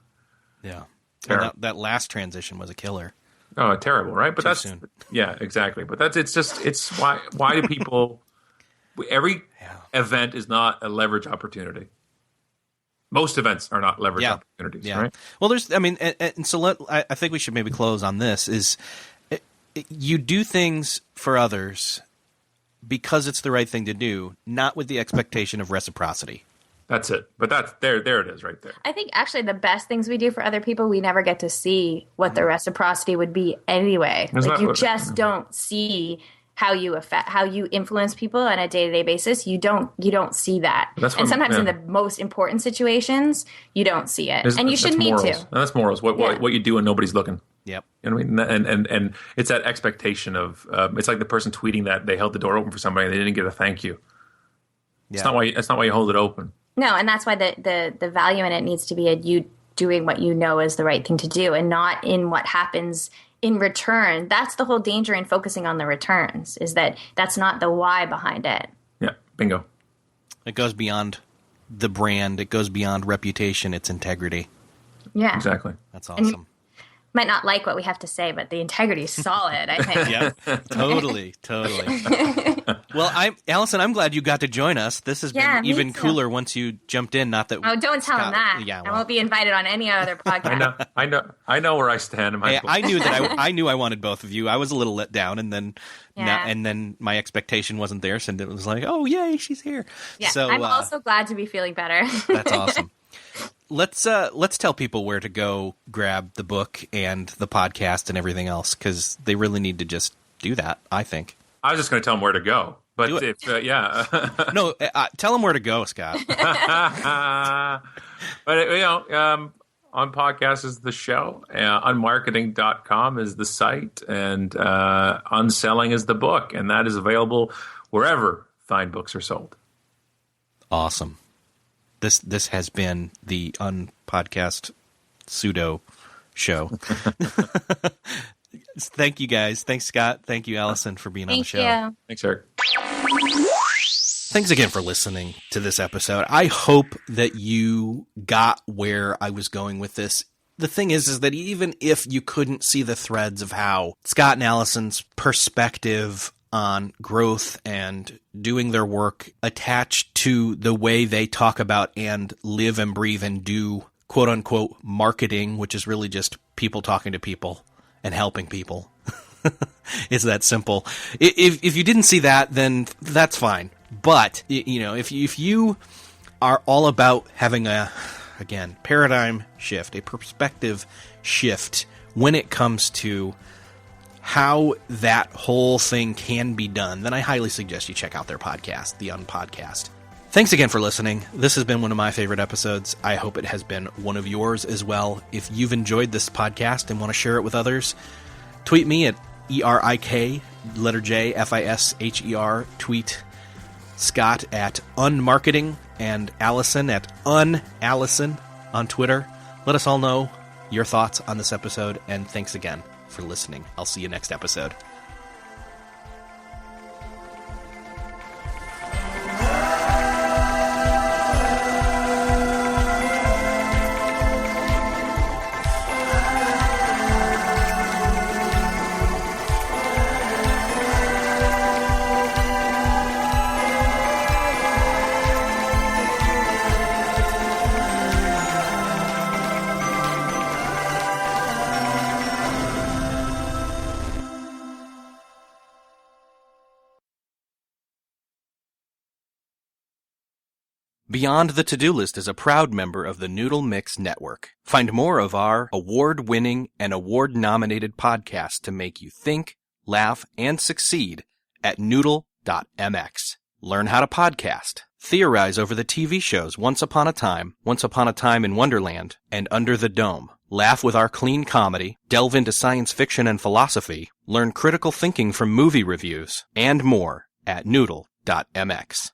Yeah, that last transition was a killer. Oh, terrible, right? But that's soon. Yeah, exactly. But it's why do people? Every event is not a leverage opportunity. Most events are not leverage opportunities, right? Well, I think we should maybe close on this. You do things for others because it's the right thing to do, not with the expectation of reciprocity. That's it. But that's there it is right there. I think actually the best things we do for other people, we never get to see what the reciprocity would be anyway. You just don't see how you influence people on a day-to-day basis. You don't see that. And sometimes in the most important situations, you don't see it. And you shouldn't need to. And that's morals. What you do when nobody's looking. Yep. You know what I mean? And it's that expectation of it's like the person tweeting that they held the door open for somebody and they didn't get a thank you. Yeah. That's not why you hold it open. No, and that's why the value in it needs to be in you doing what you know is the right thing to do and not in what happens in return. That's the whole danger in focusing on the returns, is that's not the why behind it. Yeah, bingo. It goes beyond the brand. It goes beyond reputation. It's integrity. Yeah. Exactly. That's awesome. And might not like what we have to say, but the integrity is solid, I think. Yeah, totally. Well, Alison, I'm glad you got to join us. This has been even cooler once you jumped in. Not that. Oh, don't tell him that. Yeah, well, I won't be invited on any other podcast. I know where I stand. I knew that. I knew I wanted both of you. I was a little let down, and then my expectation wasn't there, so it was like, oh yay, she's here. Yeah, so I'm also glad to be feeling better. That's awesome. Let's tell people where to go grab the book and the podcast and everything else, because they really need to just do that, I think. I was just going to tell them where to go, but No, tell them where to go, Scott. But on podcast is the show, unmarketing.com is the site, and Unselling is the book, and that is available wherever fine books are sold. Awesome. This has been the Unpodcast pseudo show. Thank you, guys. Thanks, Scott. Thank you, Alison, for being on the show. Thank you. Thanks, Eric. Thanks again for listening to this episode. I hope that you got where I was going with this. The thing is that even if you couldn't see the threads of how Scott and Alison's perspective on growth and doing their work attached to the way they talk about and live and breathe and do quote unquote marketing, which is really just people talking to people and helping people. It's that simple. If you didn't see that, then that's fine. But if you are all about having a paradigm shift, a perspective shift when it comes to how that whole thing can be done, then I highly suggest you check out their podcast, The Unpodcast. Thanks again for listening. This has been one of my favorite episodes. I hope it has been one of yours as well. If you've enjoyed this podcast and want to share it with others, tweet me at ERIK, letter J, FISHER, tweet Scott at unmarketing and Alison at unAlison on Twitter. Let us all know your thoughts on this episode, and thanks again for listening. I'll see you next episode. Beyond the To-Do List is a proud member of the Noodle.mx Network. Find more of our award-winning and award-nominated podcasts to make you think, laugh, and succeed at Noodle.mx. Learn how to podcast. Theorize over the TV shows Once Upon a Time in Wonderland, and Under the Dome. Laugh with our clean comedy, delve into science fiction and philosophy, learn critical thinking from movie reviews, and more at Noodle.mx.